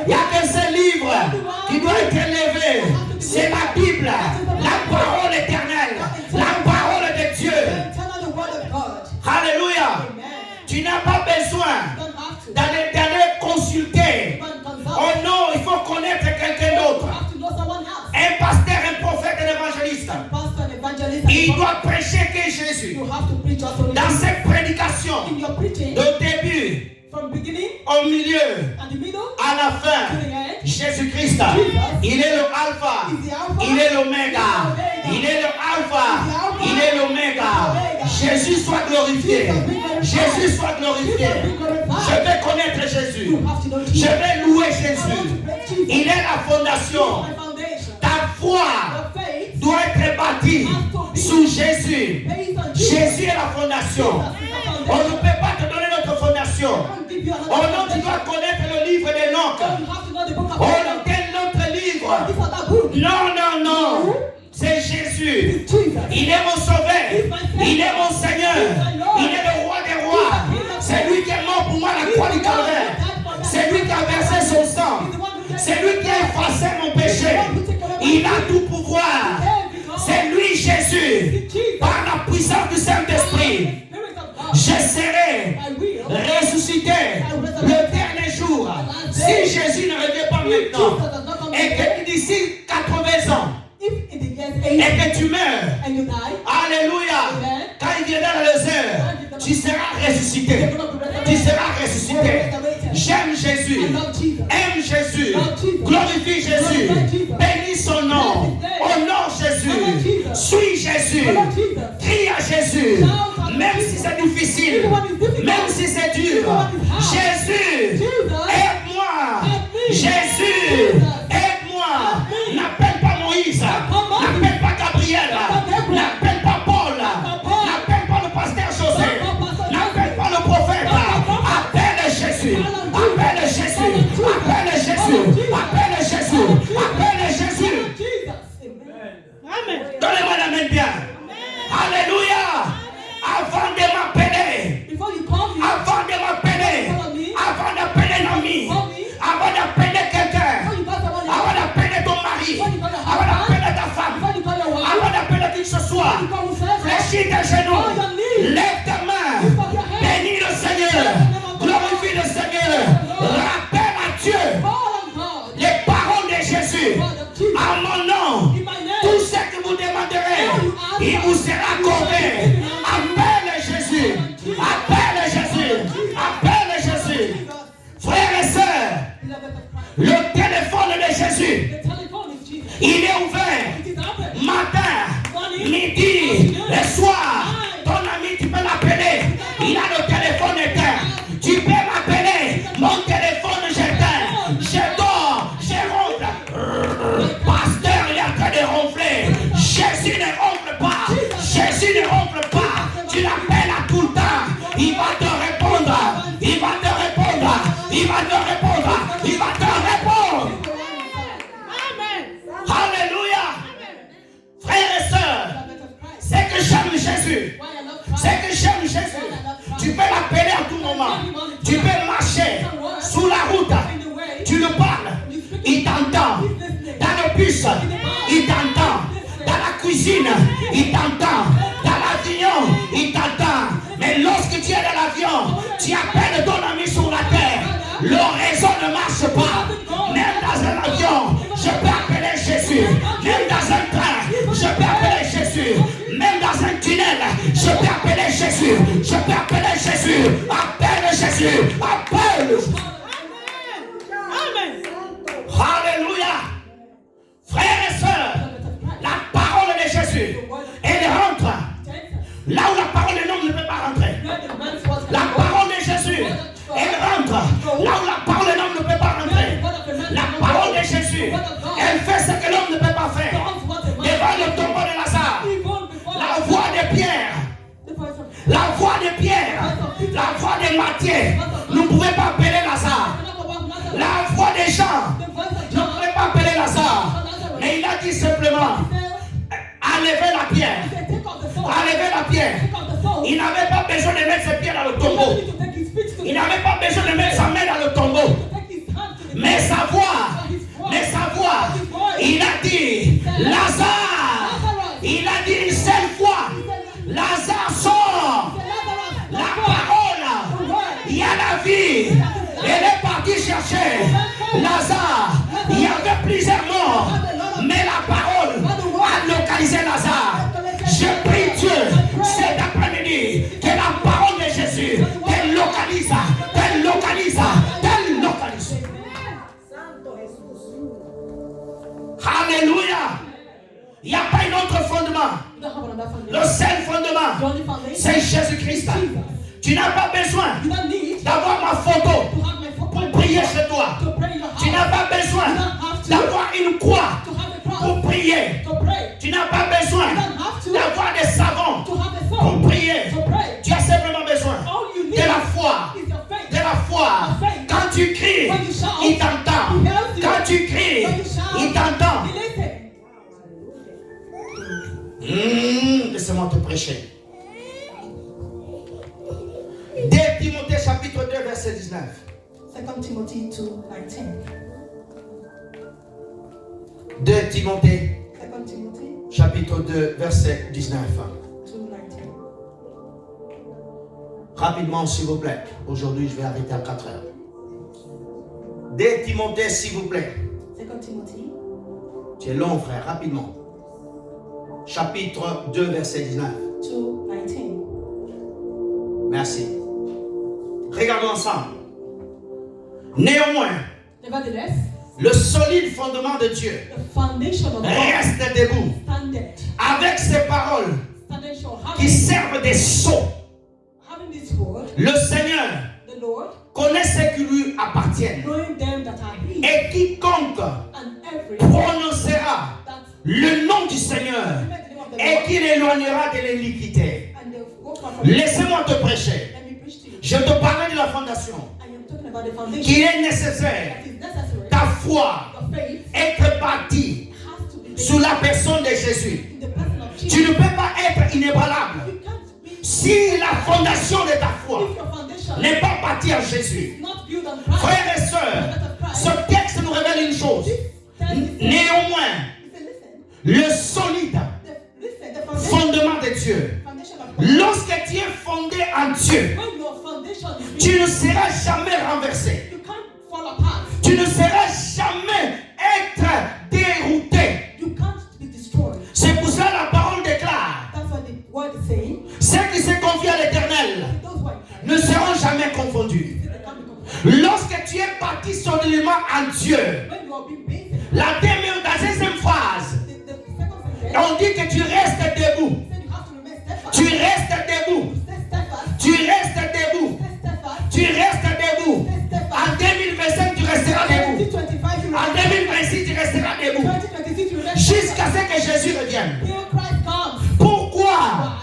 Il n'y a qu'un seul livre qui doit être élevé. C'est la Bible. La parole éternelle. La parole de Dieu. Tell the word of God. Alléluia. Amen. Tu n'as pas besoin You don't have to. d'aller consulter. You can consult. Oh non, il faut connaître quelqu'un You d'autre. have to know someone else. Un pasteur, un prophète, un évangéliste. Pastor, an evangelist, and Il a doit prêcher que Jésus. you have to preach also Dans cette prédication, in your preaching de début, from beginning au milieu, and the middle à la to fin, the end. Jésus-Christ, il est le alpha, Is the Alpha. il est l'oméga, il est le alpha, il est l'oméga. Jésus soit glorifié, Jésus soit glorifié. Je vais connaître Jésus, You have to know je Jesus. vais louer I want Jésus. to praise Jesus. Il est la fondation. My foundation. Ta foi Your faith doit être bâtie sous Jésus. based on Jesus. Jésus est la fondation. Jesus is the On ne foundation. peut pas te donner notre fondation. I can't give you another Oh non, tu foundation. dois connaître le livre d'Enoch. So you have to know the book of Oh Enoch. non, tel autre livre. This other book. Non, non, non. C'est Jésus. It's Jesus. Il est mon sauveur. Il est mon Seigneur. Il est le roi des rois. C'est lui qui est mort pour moi à la croix du Calvaire. C'est lui qui a versé son sang. C'est lui qui a effacé mon péché. Il a tout pouvoir. C'est lui Jésus. Par la puissance du Saint-Esprit, je serai ressuscité le dernier jour. Si Jésus ne revient pas maintenant, et que d'ici 80 ans, If in the years et 80 que tu meurs, and you die, alléluia, quand il viendra dans les heures, tu seras ressuscité. Tu seras ressuscité. J'aime Jésus. I love Jesus. Aime Jésus. Love Jesus. Glorifie Jésus. Glorify Jesus. Bénis son nom. Honore Jésus. Suis Jésus. Love Jesus. Crie à Jésus. Même si c'est difficile. Even when it's difficult. Même si c'est dur. Even when it's hard. Jésus. Jesus. Aide-moi. Help me. Jésus. Jesus. Aide-moi. Help me. N'appelle pas Moïse. N'appelle pas Gabriel. N'appelle pas Paul. N'appelle pas le pasteur José. N'appelle pas le prophète. Appelle Jésus. Appelle Jésus. Appelle Jésus. Appelle Jésus. Appelle Jésus. Amen. Donnez-moi la main bien. Alléluia. Avant de m'appeler. Before you call me, Avant de m'appeler. Avant d'appeler un ami. Avant d'appeler quelqu'un. before you call someone else, Avant d'appeler ton mari. Avant d'appeler ta femme. before you call your wife, Avant d'appeler qui que ce soit. before you call whoever, Fléchis tes genoux. Lève ta main. Bénis le Seigneur. Glorifie le Seigneur. Rappelle à Dieu call on God. les paroles de Jésus. À mon nom, In my name, tout ce que vous demanderez, il vous sera accordé. Appelle Jésus. Appelle Jésus. Appelle Jésus. Frères et sœurs, beloved of Christ, le téléphone de Jésus, the telephone is Jesus. il est ouvert. It is open. Matin, midi, le soir, ton ami, tu peux l'appeler. Il a le téléphone éteint. Tu peux m'appeler. Mon téléphone, j'éteins. Je dors, je ronfle. Pasteur, il est en train de ronfler. Jésus ne ronfle pas. Jésus ne ronfle pas. Tu l'appelles à tout le temps. Il va te répondre. Il va te répondre. Il va te répondre. Il va te répondre. Alléluia. Frères et sœurs, Beloved of Christ, c'est que j'aime Jésus. why I love Christ, C'est que j'aime Jésus. Tu peux l'appeler à tout moment. Tu peux marcher sous la route. in the way, Tu le parles. Il t'entend. Dans le bus, il t'entend. Dans la cuisine, il t'entend. Dans l'avion, il t'entend. Mais lorsque tu es dans l'avion, tu appelles ton ami sur la terre. Le réseau ne marche pas. Même dans un avion, je peux appeler Jésus. Même dans un train, je peux appeler Jésus. Même dans un tunnel, je peux appeler Jésus. Je peux appeler Jésus. Appelle Jésus. Appelle. Alléluia. Frères et sœurs, la parole de Jésus, elle rentre là où la parole de l'homme ne peut pas rentrer. where the man's was La parole de Jésus, elle rentre là où la parole de l'homme ne peut pas rentrer. La parole de Jésus, elle fait ce que l'homme ne peut pas faire. Devant le tombeau de Lazare, la voix de Pierre, la voix de Pierre, la voix de Matthieu, ne pouvait pas appeler Lazare. La voix des gens ne pouvait pas appeler Lazare. Mais il a dit simplement, enlevez la pierre. Enlevez la pierre. Il n'avait pas besoin de mettre ses pieds dans le tombeau. Il n'avait pas besoin de mettre sa main dans le tombeau. Mais sa voix, il a dit, Lazare. Il a dit une seule fois, Lazare sort. La parole, il y a la vie. Elle est partie chercher Lazare. Il y avait plusieurs morts. Mais la parole a localisé Lazare. Je prie Dieu cet après-midi que la parole de Jésus te localise, te localise, te localise. Alléluia. Il n'y a pas un autre fondement. Le seul fondement, c'est Jésus-Christ. Tu n'as pas besoin d'avoir ma photo pour prier chez toi. Tu n'as pas besoin d'avoir une croix pour prier. Tu n'as pas besoin d'avoir des savons pour prier. Tu as simplement besoin de la foi. De la foi. Quand tu cries, il t'entend. Quand tu cries, il t'entend. Laissez-moi te prêcher. 2 Timothée chapitre 2 verset 19. 2 Timothy 2:19. 2 Timothée 2 Timothy chapitre 2 verset 19. 2:19. Rapidement s'il vous plaît. Aujourd'hui je vais arrêter à 4 heures. 2 Timothée s'il vous plaît. 2 Timothy Tu es long frère, rapidement. Chapitre 2 verset 19. 2:19. Merci. Regardons ensemble. Néanmoins, Nevertheless, le solide fondement de Dieu the foundation of God reste debout standeth. avec ces paroles Standeth sure. qui servent des sceaux. Having this word, Le Seigneur the Lord, connaît ceux qui lui appartiennent. knowing them that are his, Et quiconque and every prononcera that le nom du Seigneur remember the name of the et Lord, qui l'éloignera de l'iniquité. and they go far from Laissez-moi te prêcher. Let me preach to you. Je te parlais de la fondation. I am talking about the foundation Qu'il est nécessaire, that is necessary. ta foi, Your faith être bâtie has to be sous based la personne de Jésus. in the person of Jesus. Tu ne peux pas être inébranlable You can't be si la fondation de ta foi if your foundation n'est pas bâtie en Jésus. is not built on Christ. Frères et sœurs, ce texte nous révèle une chose. Néanmoins, le solide The fondement de Dieu. foundation of God. Lorsque tu es fondé en Dieu, When your foundation is tu built, ne seras jamais renversé. you can't fall apart. Tu ne seras jamais être dérouté. You can't be destroyed. C'est pour ça la parole déclare. That's what the word is saying. Ceux qui se confient à l'Éternel Those who are in Christ, ne seront jamais confondus. they can't be confused. Lorsque tu es bâti solidement en Dieu, When you are being based, la deuxième phrase, the second sentence on dit que tu restes debout. said you have to remain steadfast. Tu restes debout. Stay steadfast. Tu restes debout. Stay steadfast. Tu restes debout. Stay steadfast. En 2025, tu resteras debout. 2025, you En remain 2026, tu resteras debout. 2026, you remain Jusqu'à ce que Jésus revienne. till Christ comes. Pourquoi?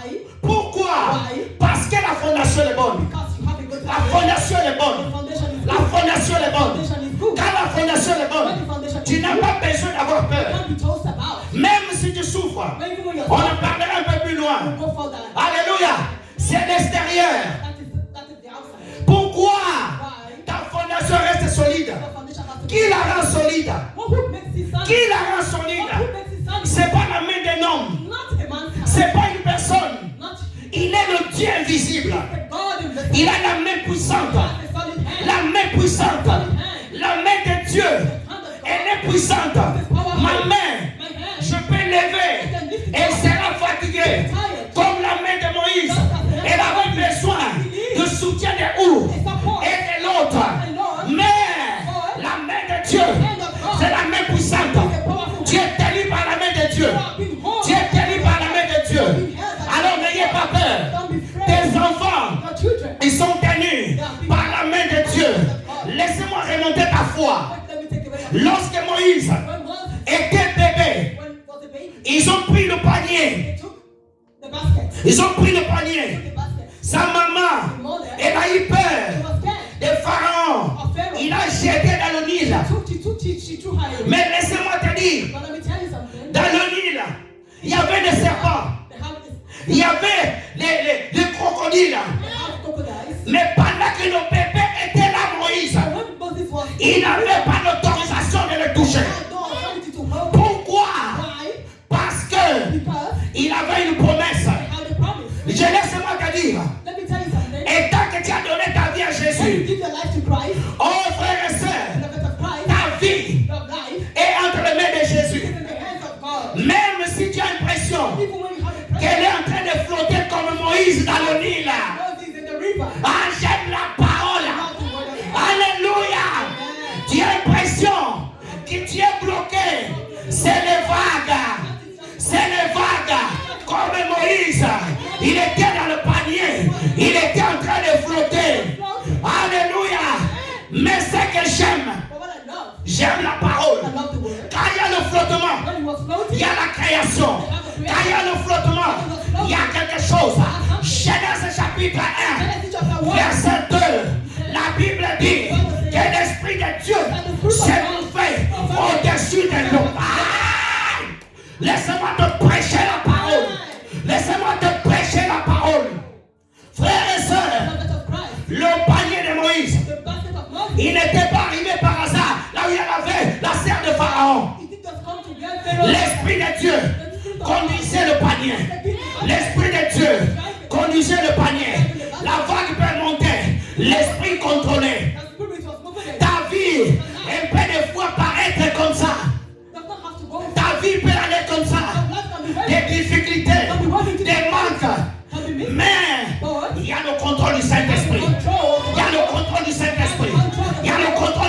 Why? Pourquoi? Why? Parce que la fondation est bonne. Because you have a good La foundation. fondation est The bonne. foundation is La good. fondation est The bonne. foundation is good. Quand la fondation est When the bonne, foundation tu is n'as good, pas besoin d'avoir you peur. can't be tossed about. Même si tu souffres, When even when you're on en suffering, parlera un peu plus loin. go further. Alléluia. C'est l'extérieur. That is the outside. Pourquoi Why? ta fondation reste solide? The foundation has to be Qui la rend solide? What who makes it solid? Qui la rend What who solide? makes it solid? C'est pas la main d'un homme. Not a man's hand. C'est pas une personne. Not Il est le Dieu invisible. the God in the Il a la main puissante. has a solid hand. La main puissante. Solid hand. La main de Dieu. The hand of God. Elle est puissante. Ma main, My hand. je peux lever. Elle sera fatiguée. Comme la main de Moïse. Elle avait besoin de soutien de où et de l'autre. Mais la main de Dieu, c'est la main puissante. Tu es tenu par la main de Dieu. Tu es tenu par la main de Dieu. Alors n'ayez pas peur. Don't be afraid. Tes enfants, Your children. ils sont tenus par la main de Dieu. Laissez-moi remonter ta foi. Let me take away your Lorsque Moïse When Moses était bébé, was a baby, ils ont pris le panier. they took the basket. Ils ont pris le panier. The basket. Sa maman, The mother, elle a eu she peur was scared de Pharaon. of Pharaoh. Il a jeté dans le Nil. She threw her away. Mais laissez-moi te dire, But let me tell you something. dans le Nil, il y avait des serpents. They have this. Il y avait les crocodiles. They have crocodiles. Mais pendant que le bébé était là, Moïse, And when Moses was, il n'avait pas l'autorisation de le toucher. had no authority to hold. Pourquoi? Why? Parce que Because il avait une promesse. they had a promise. Je laisse-moi te dire, Let me tell you something. et tant que tu as donné ta vie à When you Jésus, give your life to Christ, oh frères et in sœurs, the faith of Christ, ta vie your life est entre les mains de is Jésus. in the hands of God. Même si tu as l'impression Even when you have a qu'elle prayer, est en train de flotter comme Moïse dans le Nil, Moses in the river. ah, j'aime la parole. Not the word of God. Alléluia. Tu as l'impression que tu es bloqué. C'est les vagues. C'est les vagues. Comme Moïse. Il était dans le panier. Il était en train de flotter. Alléluia. Mais ce que j'aime, But what I love, j'aime la parole. I love the word. Quand il y a le flottement, When he was il floating, y a la création. Quand il y a le flottement, il y a quelque chose. Genèse chapitre 1, Genesis chapter 1, verset 2. La Bible dit que l'Esprit de Dieu s'est mouvé au-dessus de nous. Ah! Laissez-moi te prêcher la parole. Laissez-moi te prêcher la parole. Frères et sœurs, prophet of Christ, le panier de Moïse, the basket of Moses, il n'était pas arrivé par hasard là où il y avait la serre de Pharaon. he did just come to get Pharaoh. L'Esprit de Dieu conduisait le panier. L'Esprit de Dieu conduisait le panier. La vague peut monter. L'Esprit contrôlait. The spirit was moving. Ta vie, elle peut des fois paraître comme ça. Does not have to go. Ta vie peut aller comme ça. Life can be very Des difficultés, des manques. can be missed. Mais il y a le contrôle du Saint-Esprit. Il y a le contrôle du Saint-Esprit. Il y a le contrôle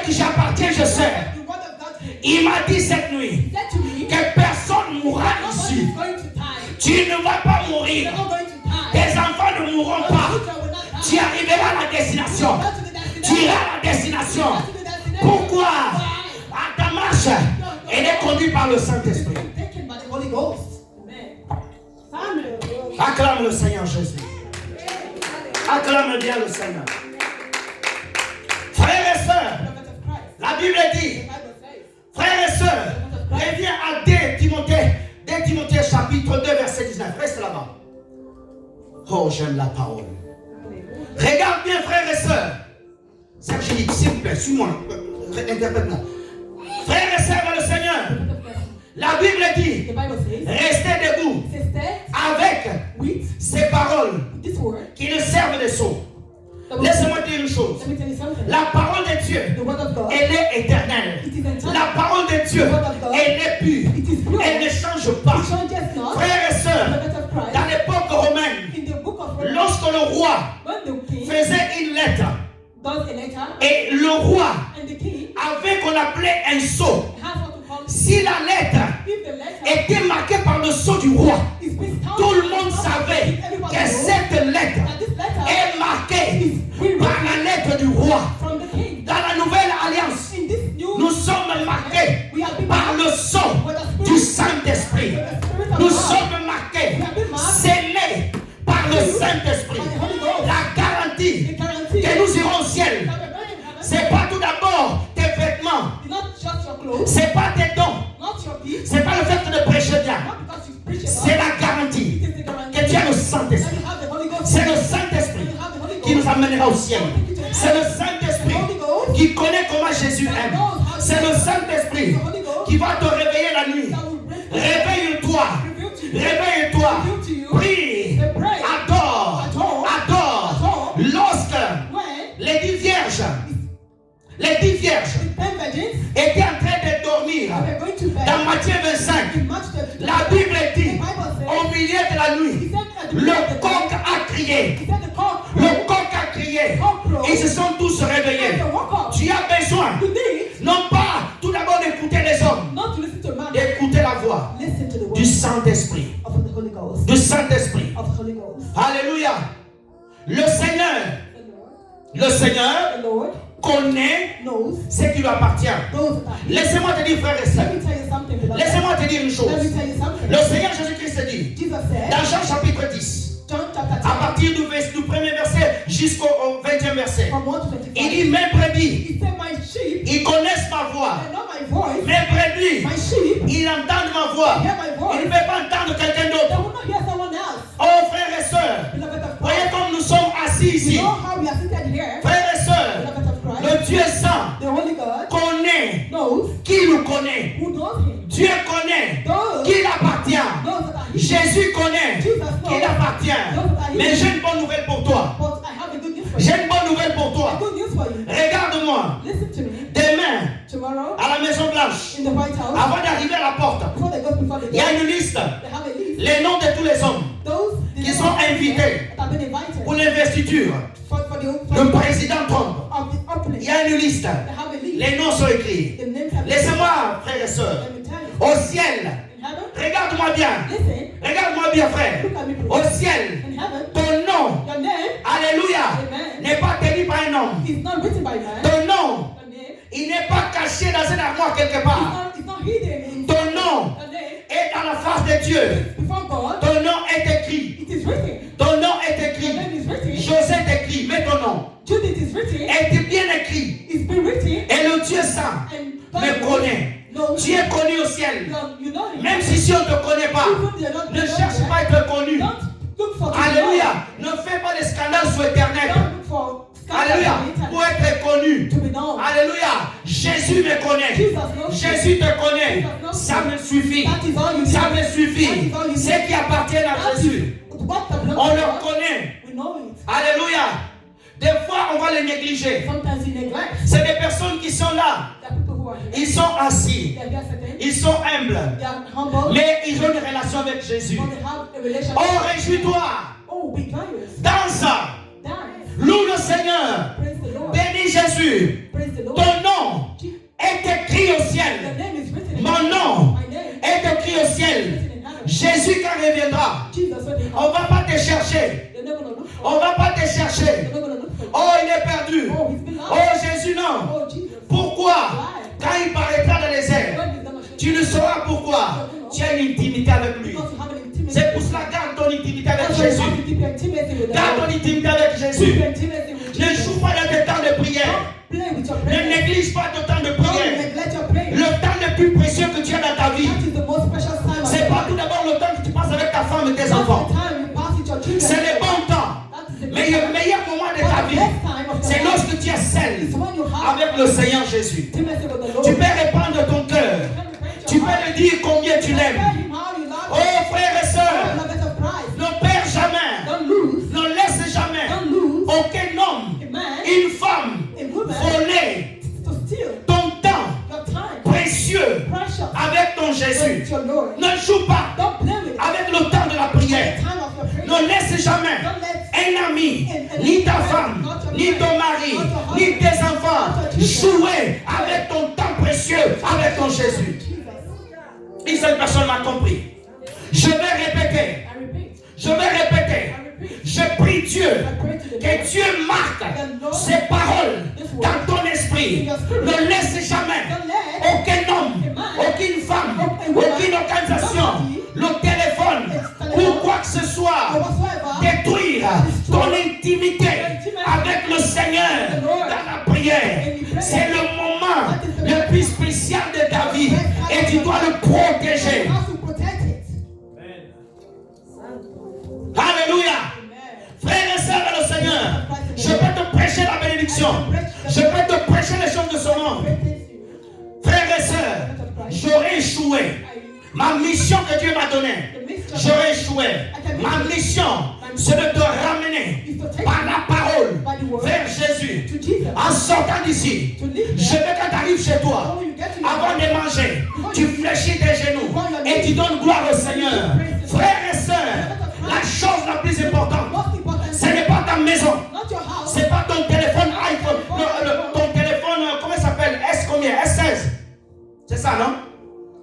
qui j'appartiens, je sais. The word of God says, Il m'a dit cette nuit he said to me, que personne ne mourra nobody ici. is going to die. Tu ne vas pas mourir. You're not going to die. Tes enfants ne mourront Your pas. children will not die. Tu arriveras à la destination. Go to the Tu destination. iras à la destination. Go to the destination. Pourquoi? Why? À ta marche, elle est conduite par le Saint-Esprit. Taken by the Holy Ghost. Amen. Acclame le Seigneur Jésus. Acclame bien le Seigneur. Frères et sœurs, Prophet of Christ. la Bible The dit, Bible says, frères et sœurs, reviens à 2 Timothée chapitre 2 verset 19. Reste là-bas. Oh, j'aime la parole. Regarde bien, frères et sœurs. Serge, s'il vous plaît, suis-moi. Interprète-moi. Frères et sœurs dans le Seigneur, la Bible dit, the Bible says, restez debout it says that avec with ces paroles this word, qui nous servent de sceau. that we- Laissez-moi dire une chose. let me tell you something. La parole de Dieu, The word of God, elle est éternelle. it is eternal. La parole de Dieu, elle est pure. It is pure. Elle ne change pas. It changes not. Frères et sœurs, Prophet of Christ. dans l'époque romaine, In the book of Romans, lorsque le roi when the king faisait une lettre does a letter, et le roi and the king avait qu'on appelait un sceau, has what we call, si la lettre if the letter était marquée par le sceau du roi, is being stamped, tout le monde savait everybody que knows cette lettre that this letter est marquée is written par la lettre du roi. from the king. Dans la nouvelle alliance, In this new, nous sommes marqués we have been par le sceau du Saint-Esprit. with the Spirit of Nous God, sommes marqués, scellés par le Saint-Esprit. by the Holy Ghost. La garantie The guarantee que nous irons au ciel, that we're going in heaven c'est pas tout d'abord tes vêtements, is not just your clothes, c'est pas tes dons, not your gifts, c'est pas le fait de prêcher bien, not because you preach c'est enough. la garantie It is the guarantee que tu as le that Saint-Esprit. you have the Holy Ghost. C'est le That Saint-Esprit you have the Holy qui nous Ghost. amènera au ciel. C'est le Saint-Esprit The Holy Ghost qui connaît comment Jésus aime. C'est le Saint-Esprit qui va te réveiller la nuit. that will bring Réveille-toi. reveal to you. Réveille-toi. Reveal to you. Prie. They pray. Adore. Adore. Lorsque When les 10 vierges the 10 virgins étaient en train de dormir, were going to bed, dans Matthieu 25, in Matthew 25, la Bible the dit, Bible says, au milieu de la he nuit, said at the le beginning of the coq night, a crié. he said the cock Le crowed, coq a crié. cock crowed, Ils se sont tous and réveillés. they woke up. Tu as besoin, You need non pas tout d'abord d'écouter les hommes, not to listen to man, d'écouter la voix listen to the du word Saint-Esprit. of the Holy Ghost. Du Saint-Esprit. Of the Holy Ghost. Alléluia. Le Seigneur, The Lord, le Seigneur the Lord connaît knows ce qui lui appartient. those that are his. Laissez-moi te dire, frère et sœur. Let me tell you something, beloved. Laissez-moi te dire une Let me chose. tell you something. Le Seigneur Jésus-Christ dit, Jesus said, dans Jean chapitre 10, John chapter 10, à partir du premier verset jusqu'au 20e verset, from 1 to 25, il dit, mes brebis, he said, my sheep, ils connaissent ma voix. they know my voice, Mes brebis, my sheep, ils entendent ma voix. hear my Ils ne voice, peuvent pas entendre quelqu'un they d'autre. will not hear someone else. Oh, frères et sœurs, Beloved of voyez Christ, comme nous sommes assis you ici. know how we are seated here, Frères et sœurs, beloved of Christ, le Dieu saint the Holy God connaît knows qui nous connaît. who knows him. Dieu connaît Those, qui appartient. those that are his. Jésus connaît Jesus qui knows. appartient. Mais j'ai une bonne nouvelle pour toi. But I have a good news for you. J'ai une bonne nouvelle pour A toi. good news for you. Regarde-moi. Listen to me. Demain, Tomorrow, à la Maison Blanche, in the White House, avant d'arriver à la porte, before they go before the il y a door, une liste. they have a list. Les noms de tous les hommes Those qui sont invités that have been invited pour l'investiture. for Le président Trump. of the opening. Il y a une liste. They have a list. Les noms sont écrits. The names have Laissez-moi, frères et sœurs, Let me tell you. au ciel, In heaven, regarde-moi bien. listen. Regarde-moi bien, frère. Look at me, Au please. ciel, In heaven, ton nom, your name alléluia, Amen. n'est pas tenu par un homme. is not written by man. Ton nom, Your name il n'est pas caché dans une armoire quelque part. it's not hidden in Ton nom your name est dans la face de Dieu. before God. Ton nom est écrit. It is written. Ton nom est Your écrit. name is written. Joseph écrit, mais ton nom Judith is written. est bien écrit. It's been written. Et le Dieu saint And me connaît. No, Tu es connu au ciel. you know him. Même si on ne te connaît pas, Even they're not ne cherche pas à être connu. Don't look for Alléluia. Ne fais pas de scandale sur Internet. Don't look for scandal Alléluia. on the internet Pour être connu. to be known. Alléluia. Jésus me connaît. Jesus knows you. Jésus te connaît. Ça me suffit. That is all you Ça need. me suffit. That is all you need. Ceux qui appartiennent à That Jésus, is what the blood on of le God, connaît. we know it. Alléluia. Des fois, on va les négliger. Sometimes you neglect. C'est des personnes qui sont là. There are people who are here. Ils sont assis. They are certain. Ils sont humbles. They are humble. Mais ils ont une relation avec Jésus. But they have a relationship. Oh, réjouis-toi. Oh, be glorious. Danse. Dance. Loue le Seigneur. Praise the Lord. Bénis Jésus. Praise the Lord. Ton nom est perdu. Oh, he's been Oh lost. Jésus, non. Oh, Jesus. Pourquoi? Why? Quand il paraîtra dans les airs, When he's gonna show tu ne sauras pourquoi. Tu as une intimité avec lui. because you have an intimacy. C'est pour cela, garde ton intimité avec That's why you Jésus. have to keep your intimacy with the Garde Lord. ton intimité avec Keep Jésus. your intimacy with Ne Jesus. joue pas dans tes temps de prière. Don't play with your Ne prayer. néglige pas ton temps de Don't prière. neglect your prayer. Le temps le plus précieux que tu as dans ta vie, That is the most precious time of c'est your pas life. tout d'abord le temps que tu passes avec ta femme et tes That's enfants. the time you pass with your children. C'est le bon temps. That is the Mais le meilleur moment de ta vie, c'est lorsque tu es seul It's when you have avec le Seigneur Jésus. intimacy with the Lord. Tu peux répandre ton cœur. Tu peux lui dire combien tu l'aimes. Tell him how you love Oh him. frères et Oh, sœurs, love it of Christ. ne perds jamais, Don't lose. ne laisse jamais Don't lose aucun homme, a man, une femme a woman voler to steal ton temps your time, précieux precious, avec ton with Jésus. your Lord. Ne joue pas Don't play with it. avec le temps de la The prière. time of your prayer. Ne laisse jamais Don't let un ami, ni ta femme, ni ton mari, ni tes enfants jouer avec ton temps précieux, avec ton Jésus. Jesus. Une seule personne m'a compris. Je vais répéter. I repeat. Je vais répéter. Je prie Dieu I pray to the que Lord. Dieu marque ces paroles dans ton esprit. Ne laisse jamais aucun homme, aucune femme, aucune organisation, le téléphone ou quoi que ce soit Or whatsoever, détruire ton intimité avec le Seigneur dans la prière. C'est le moment le plus spécial de ta vie et tu dois le protéger. you have to protect it. Alléluia. Amen. Frères et sœurs dans le Seigneur, je peux te prêcher la bénédiction. Je peux te prêcher les choses de ce monde. Frères et sœurs, j'aurais échoué. Ma mission que Dieu m'a donnée, j'aurais échoué. Ma mission, c'est de te ramener par la parole vers Jésus. To Jesus. En sortant d'ici, To live je there. veux quand tu arrives chez toi, When you get to your avant de manger, tu fléchis tes genoux et tu donnes gloire au Seigneur. Frères et sœurs, la chose la plus importante, most important ce n'est pas ta maison, not your house, c'est pas ton téléphone iPhone, ton téléphone, comment il s'appelle, S combien, S16, c'est ça non?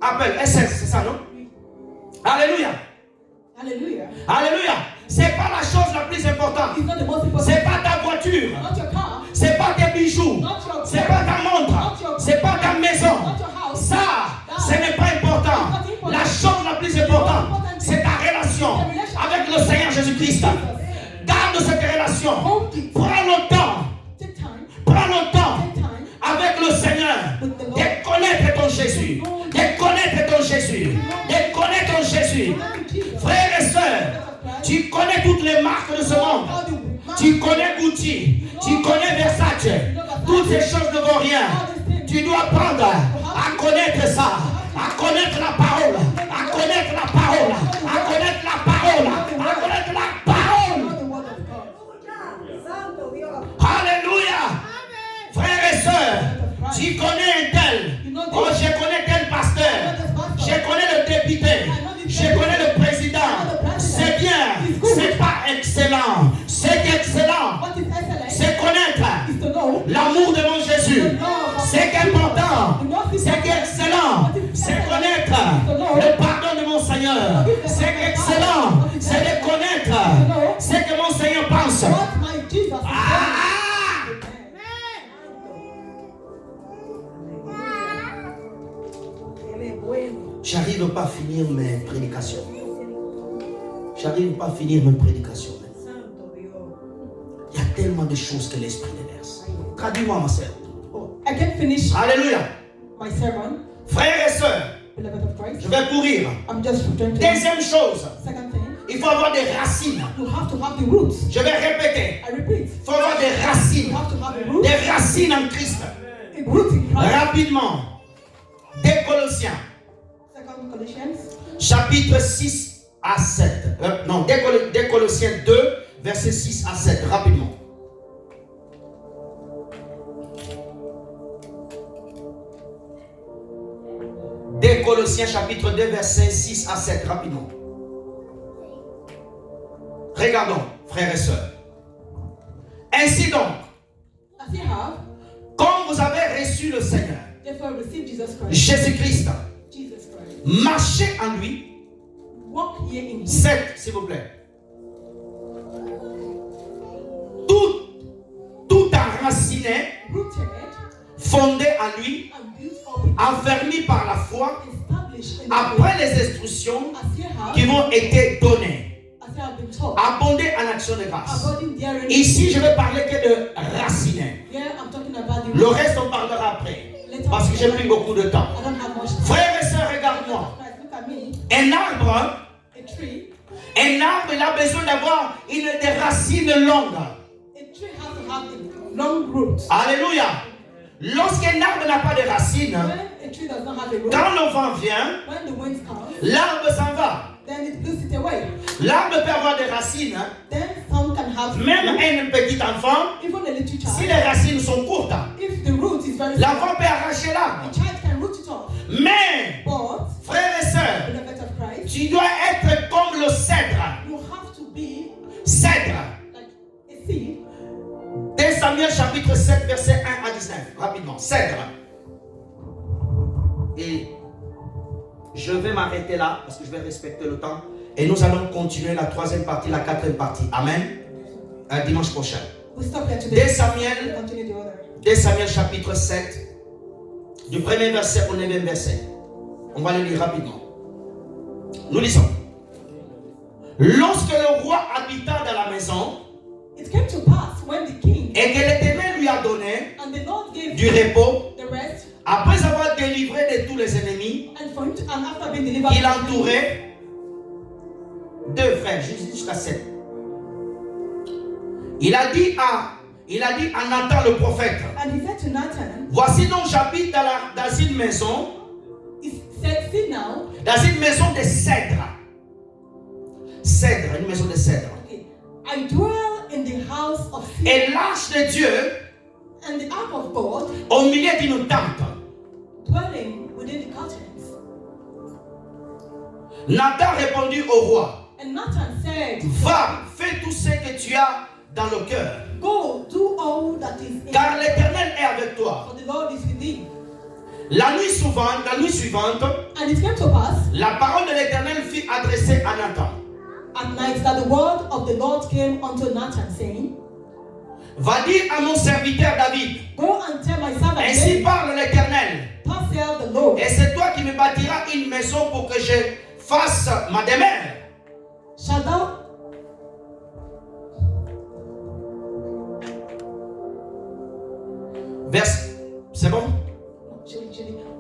Apple S16, c'est ça non? Alléluia, hallelujah. alléluia, c'est pas la chose la plus importante, It's not the most important. c'est pas ta voiture, Not your car, c'est pas tes bijoux, not your c'est pas ta montre, c'est pas ta maison, not your house. ça, ce n'est pas important. La chose la plus importante, c'est ta relation avec le Seigneur Jésus-Christ. Garde cette relation. Hold it. Prends le temps. Take time. Prends le temps Take time. avec le Seigneur de connaître ton Jésus. De connaître ton Jésus. De connaître ton Jésus. Frères et sœurs, tu connais toutes les marques de ce monde. Tu connais Gucci. Tu connais Versace. Toutes ces choses ne vont rien. Tu dois apprendre à connaître ça. À connaître la parole. À connaître la parole. À connaître la parole. À connaître la parole. Not the word of God. Alléluia. Frères et sœurs, tu connais un tel. Oh, je connais tel pasteur. Je connais le député. Je connais le président. C'est bien. C'est pas excellent. C'est excellent. What is excellent C'est connaître is to know l'amour de mon Jésus. C'est important. C'est excellent. C'est connaître le pardon de mon Seigneur. C'est excellent. C'est de connaître ce que mon Seigneur pense. what my Jesus is Ah! J'arrive pas à finir mes prédications. J'arrive pas à finir mes prédications. Il y a tellement de choses que l'Esprit déverse. Traduis-moi, ma sœur. Oh, I can finish Alléluia. my sermon, Frères et sœurs, beloved of Christ. je vais courir. I'm just returning to Deuxième chose, second thing. il faut avoir des racines. You have to have the roots. Je vais répéter. I repeat. Il faut avoir des You racines. have to have a root. Des racines en Christ. A root in Christ. Rapidement. Des Colossiens, Second Colossians. chapitre 6 à 7. Non, des Colossiens 2, versets 6 à 7. Rapidement. Des Colossiens chapitre 2, versets 6 à 7. Rapidement. Regardons, frères et sœurs. Ainsi donc, As you have, comme vous avez reçu le Seigneur, therefore receive Jesus Christ. Jésus-Christ, Jesus Christ. marchez en lui. Walk ye in him. 7, s'il vous plaît. Tout en enraciné, rooted, fondé en lui, and built up in affermi par la foi, established in the après faith, les instructions as ye have, qui m'ont été données, as ye have been taught, abondé en action de grâce. abounding therein. Ici, je vais parler que de raciner. Here I'm talking about the Le reste, on parlera après. Later Parce que j'ai on, pris beaucoup de temps. I don't have much time. Frères et sœurs, regarde-moi. Guys, look at me. Un arbre, A tree, il a besoin d'avoir des racines longues. a tree has to have a long root. Alléluia. Lorsqu'un arbre n'a pas de racines, When a tree does not have a root, quand le vent vient, when the wind comes, l'arbre s'en va. then it blows it away. L'arbre peut avoir des racines. Then some can have Même root. un petit enfant, Even a little si child, les racines sont courtes, if the root is very l'enfant small, peut arracher l'arbre. a child can root it off. Mais, But, frères et sœurs, beloved of Christ, tu dois être comme le cèdre. you have to be Cèdre. like a seed. 2 Samuel chapitre 7, verset 1 à 19. Rapidement. Cèdre. Et je vais m'arrêter là parce que je vais respecter le temps. Et nous allons continuer la troisième partie, la quatrième partie. Amen. Un dimanche prochain. We stop here today. 2 Samuel, Continue the other. 2 Samuel chapitre 7, du premier verset au 9e verset. On va le lire rapidement. Nous lisons. Lorsque le roi habita dans la maison It came to pass when the king et que l'Éternel lui a donné and the Lord gave du repos, the rest, après avoir délivré de tous les ennemis and for him to, and after being delivered, qui l'entouraient, deux frères, jusqu'à 7. Il a dit à Nathan le prophète, and he said to Nathan, voici donc j'habite dans une maison, he said, see now, dans une maison de cèdre. Cèdre, une maison de cèdre. okay, I dwell in the house of cedar, Et l'arche de Dieu and the ark of God au milieu d'une tente. dwelling within the curtains. Nathan répondit au roi, And Nathan said, va, fais tout ce que tu as dans le cœur, go, do all that is in, car l'Éternel est avec toi. for the Lord is with thee. La nuit suivante, And it came to pass la parole de l'Éternel fut adressée à Nathan. at night that the word of the Lord came unto Nathan, saying, Va dire à mon serviteur David, go and tell my servant ainsi David, parle l'Éternel, thus saith the Lord, et c'est toi qui me bâtiras une maison pour que je fasse ma demeure. shalt thou C'est bon?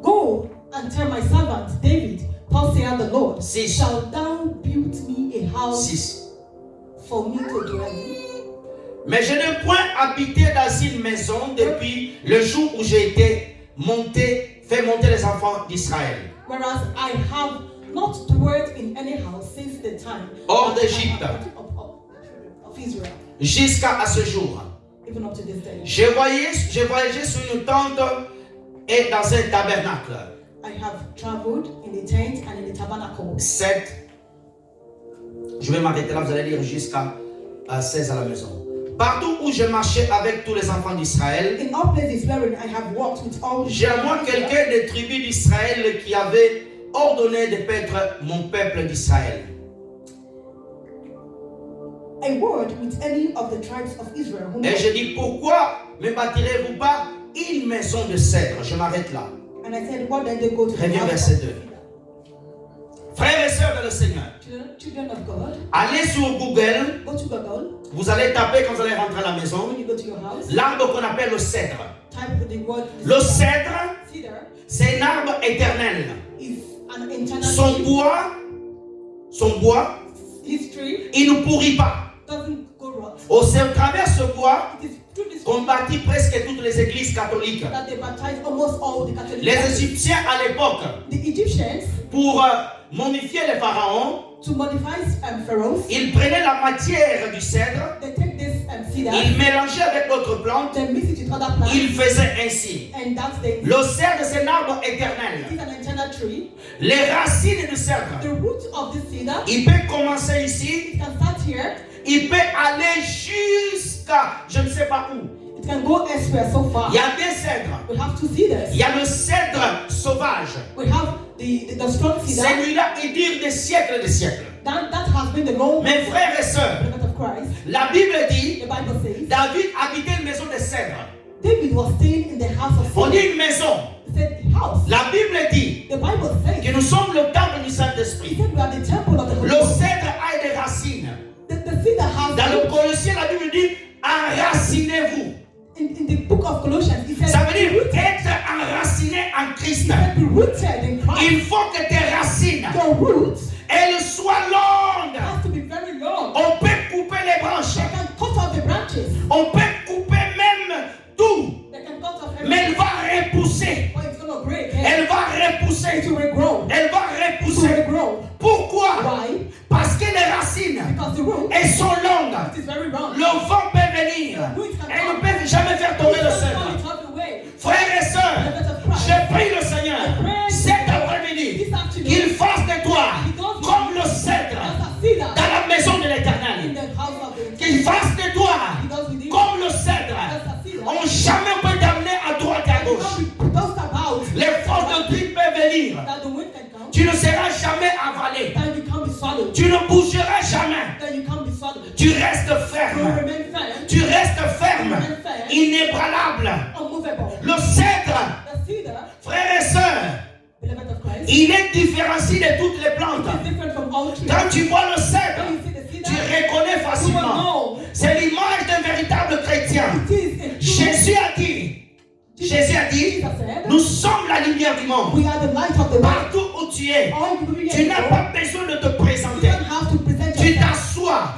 go and tell my servant David, thus saith the Lord, 6. shalt thou build me a house 6. for me to dwell in? Mais je n'ai point habité dans une maison depuis le jour où j'ai été fait monter les enfants d'Israël Whereas I have not dwelt in any house since the time hors that I d'Égypte have of Israel, jusqu'à ce jour. even up to this day. J'ai voyagé sur une tente et dans un tabernacle. I have traveled in the tent and in the tabernacle. 7. Je vais m'arrêter là, vous allez lire jusqu'à 16 à la maison. Partout où je marchais avec tous les enfants d'Israël, In all places wherein I have walked with all j'ai à moi quelqu'un des tribus d'Israël qui avait ordonné de paître mon peuple d'Israël. a word with any of the tribes of Israel. Whom Et je dis, pourquoi ne bâtirez-vous pas une maison de cèdre? Je m'arrête là. And I said, what then they go to the Reviens house verset of 2. Frères et sœurs de le Seigneur, children of God. allez sur Google, Go to Google. vous allez taper quand vous allez rentrer à la maison, When you go to your house, l'arbre qu'on appelle le cèdre. type the word Le cèdre, cedar c'est un arbre éternel. is an internal Son tree. bois, His tree il ne pourrit pas. doesn't go rot. Au travers ce bois, It is through this qu'on bâtit presque toutes les églises catholiques. that they baptize almost all the Catholic Les churches. Égyptiens à l'époque, The Egyptians, pour momifier les pharaons, to modify pharaohs, ils prenaient la matière du cèdre, they take this cedar, ils mélangeaient avec d'autres plantes, then mix it with other plants, ils faisaient ainsi. and that's the Le cèdre, c'est un arbre it éternel. is an internal tree. Les racines du cèdre, The root of this cedar, il peut commencer ici, it can start here, il peut aller jusqu'à je ne sais pas où. it can go elsewhere so far. Il y a des cèdres. We have two cedars. Il y a le cèdre sauvage. We have the strong cedar Celui-là, il dure des siècles et des siècles. that has been the long Mes frères et sœurs, prophet of Christ. la Bible dit, The Bible says David habitait une maison de cèdre. David was staying in the house of On Saul. dit une maison. He said, house. La Bible dit The Bible says que nous sommes le temple du he Saint-Esprit. said we are the temple of the Holy Le Ghost. cèdre a des racines. The cedar has Dans le Colossiens, la Bible dit enracinez-vous. in the book of Colossians, he said, Ça veut dire être enraciné en Christ. be rooted in Christ. Il faut que tes racines, Your roots elles soient longues. has to be very long. On peut couper les branches. They can cut off the branches. On peut couper même tout. They can cut off Mais elle everything. va repousser. But it's going to break. Elle va repousser. It will regrow. Elle va It will repousser. regrow. Pourquoi? Why? Parce que les racines, Because the root elles sont longues. it is very round. Le vent peut venir. Elle ne peut jamais faire tomber le cèdre. Frères et sœurs, je prie le Seigneur cet après-midi qu'il fasse de toi comme le cèdre dans la maison de l'Éternel. Qu'il fasse de toi comme le cèdre. On jamais peut t'amener à droite et à gauche. Les forces de Dieu peuvent venir. Tu ne seras jamais avalé. Tu ne bougeras jamais. Tu restes ferme. Tu restes ferme. Inébranlable. Le cèdre, frères et sœurs, il est différencié de toutes les plantes. Quand tu vois le cèdre, tu reconnais facilement. C'est l'image d'un véritable chrétien. Jésus a dit, nous sommes la lumière du monde. We are the light of the world. Partout où tu es, tu n'as pas besoin de te présenter. You don't have to present Tu yourself. t'assois.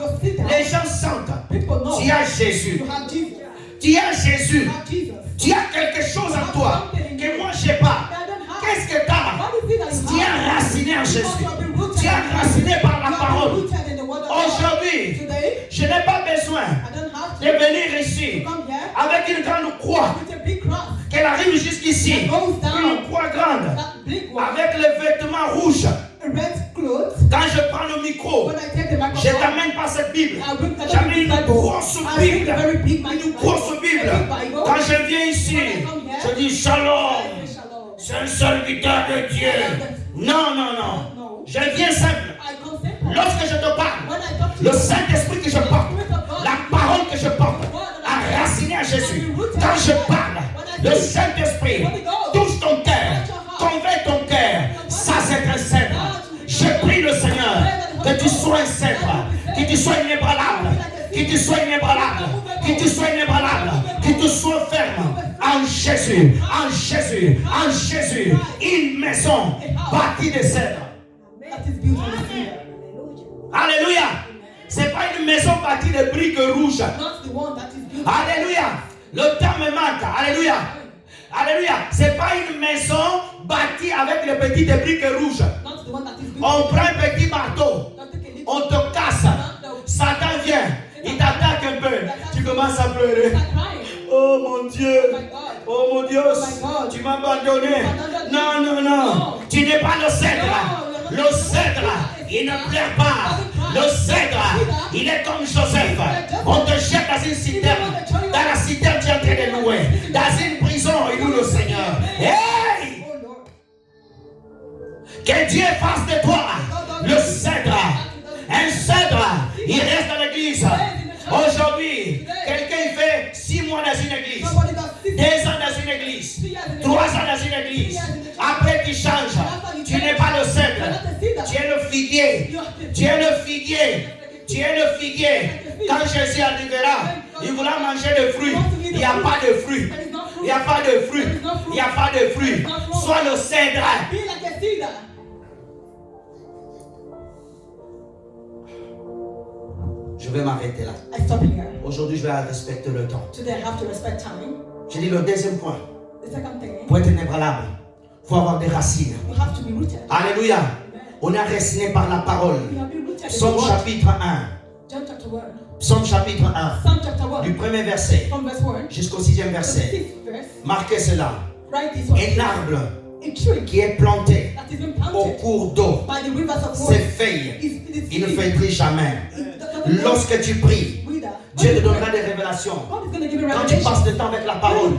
Les gens sentent. People know. Tu as Jésus. You have Jesus. Tu as Jésus. You have Jesus. Tu as quelque chose en toi que moi je n'ai pas. I don't have. Qu'est-ce que tu as? What is it that you Tu es have? enraciné en Because Jésus. you have been rooted. Tu es enraciné par la You have been parole. rooted in the word of God. Aujourd'hui, Today, je n'ai pas besoin I don't have de to venir ici come here avec une grande croix with a big cross qu'elle arrive jusqu'ici. that goes down. Une croix grande That big one. avec les vêtements rouges. Red clothes. Quand je prends le micro, When I take the je microphone, t'amène pas cette Bible. I bring the J'amène une Bible. grosse I bring Bible. a very big Une Bible. grosse Bible. A big Bible. Quand je viens ici, When I come here, je dis shalom. I say shalom. C'est un serviteur de Dieu. Non, non, non. No. Je viens simple. I come simple. Lorsque je te parle, When I talk to le you, Saint-Esprit que je porte, la parole que je porte, enracinée à Jésus. Quand je parle, le Saint-Esprit touche ton cœur, convainc ton cœur. Ça, c'est un cèdre. Je prie le Seigneur que tu sois un cèdre, que tu sois inébranlable, que tu sois inébranlable, que tu sois inébranlable, que tu sois ferme. En Jésus, en Jésus, en Jésus, une maison bâtie de cèdre. that is built on the cedar. Alléluia. C'est pas une maison bâtie de briques rouges. Not the one that is built. Alléluia. Le temps me manque. Alléluia. Alléluia. C'est pas une maison bâtie avec les petites briques rouges. Not the one that is built. On prend un petit marteau. Not take a little. On te casse. Satan vient. Il t'attaque un peu. Tu commences à pleurer. Start crying. Oh mon Dieu. Oh my God. Oh mon Dieu. Tu m'as abandonné. Non, non, non. Tu n'es pas le cèdre. Le cèdre, il ne pleure pas. Le cèdre, il est comme Joseph. On te jette dans une citerne. Dans la citerne, tu es en train de louer. Dans une prison, il loue le Seigneur. Hey! Oh Lord. Que Dieu fasse de toi le cèdre. Un cèdre, il reste dans l'église. Aujourd'hui, quelqu'un il fait 6 mois dans une église, Somebody does 6 2 ans dans une église, 3 ans dans une église. Après tu changes. Tu n'es pas le cèdre. Tu es le figuier. Tu es le figuier. Tu es le figuier. Quand Jésus arrivera, il voudra manger des fruits. Il n'y a pas de fruits. Il n'y a pas de fruits. Il n'y a pas de fruits. Sois le cèdre. Be like a cedar. Je vais m'arrêter là. I stop here. Aujourd'hui, je vais respecter le temps. Today I have to respect time. Je dis le deuxième point. The second thing, Pour être inébranlable, il faut avoir des racines. you have to be rooted. Alléluia. On est raciné par la parole. You have been rooted in the Psaume word. chapitre 1. John chapter 1. Psaume chapitre 1. Psalm chapter 1. Du premier verset From verse 1 jusqu'au 6e to the verset. 6th verse. Marquez cela. Write this one. Un arbre A tree qui est planté that is been au planted cours d'eau, by the rivers of ses water. feuilles, Is il ne flétrit jamais. Lorsque tu pries, Dieu te donnera des révélations. God is going to give you Quand tu revelation. passes le temps avec la parole,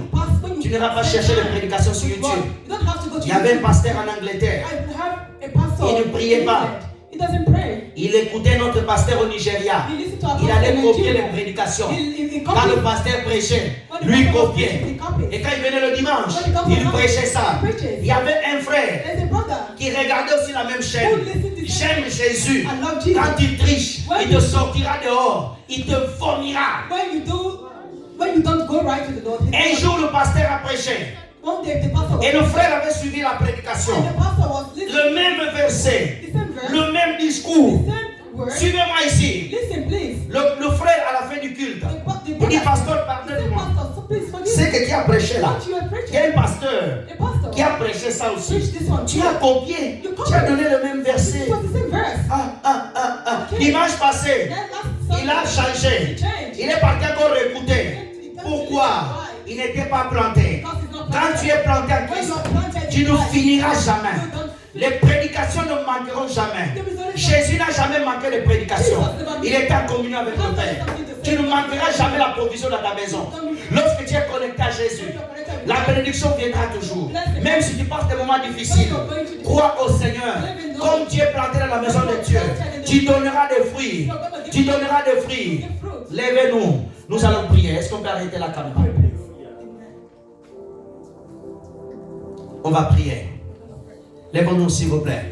tu n'iras pas chercher des prédications sur YouTube. You don't have to go to Il y avait un YouTube. pasteur en Angleterre. I have a pastor. Il ne priait pas. He doesn't pray. Il écoutait notre pasteur au Nigeria. He listens to our Il pastor allait in copier les Nigeria. prédications. He Quand copies. le pasteur prêchait, When the lui pastor was copiait. preaching, he copies. Et quand il venait le dimanche, When he comes il on prêchait Sunday, ça. he preaches. Il y avait un frère There's a brother. qui regardait aussi la même chaîne. Who listens to J'aime Jésus. I love Jesus. Quand il triche, When il te you- sortira dehors. Il te vomira. When you don't go right to the Lord, Un jour, le pasteur a prêché. one day the pastor was Et le frère avait suivi la and prédication. the pastor was listening. Le même verset, The same verse, le même discours. the same word. Suivez-moi ici. Listen, please. Le frère à la fin du culte, il dit, pasteur, pardonnez-moi. Pastor, so please forgive C'est me. que qui a prêché là? What you are Il y preaching. a un pasteur The pastor qui a prêché ça aussi. preached this one. Tu as copié. Tu as donné le même verset. It was the same verse. Dimanche passé, Then last il a Sunday, changé. he changed. Il est parti encore réécouter. Pourquoi? Il n'était pas planté. Because he's not Quand tu es planté à When Christ, you are planted tu in ne Christ, finiras jamais. you don't Les prédications ne manqueront jamais. Jésus n'a jamais manqué de prédication. Il était en communion avec le Père. Tu ne manqueras jamais la provision dans ta maison. Lorsque tu es connecté à Jésus, la bénédiction viendra toujours. Même si tu passes des moments difficiles, crois au Seigneur. Comme tu es planté dans la maison de Dieu, tu donneras des fruits. Tu donneras des fruits. Lèvez-nous. Nous allons prier. Est-ce qu'on peut arrêter la caméra? On va prier. Lèvez-nous s'il vous plaît.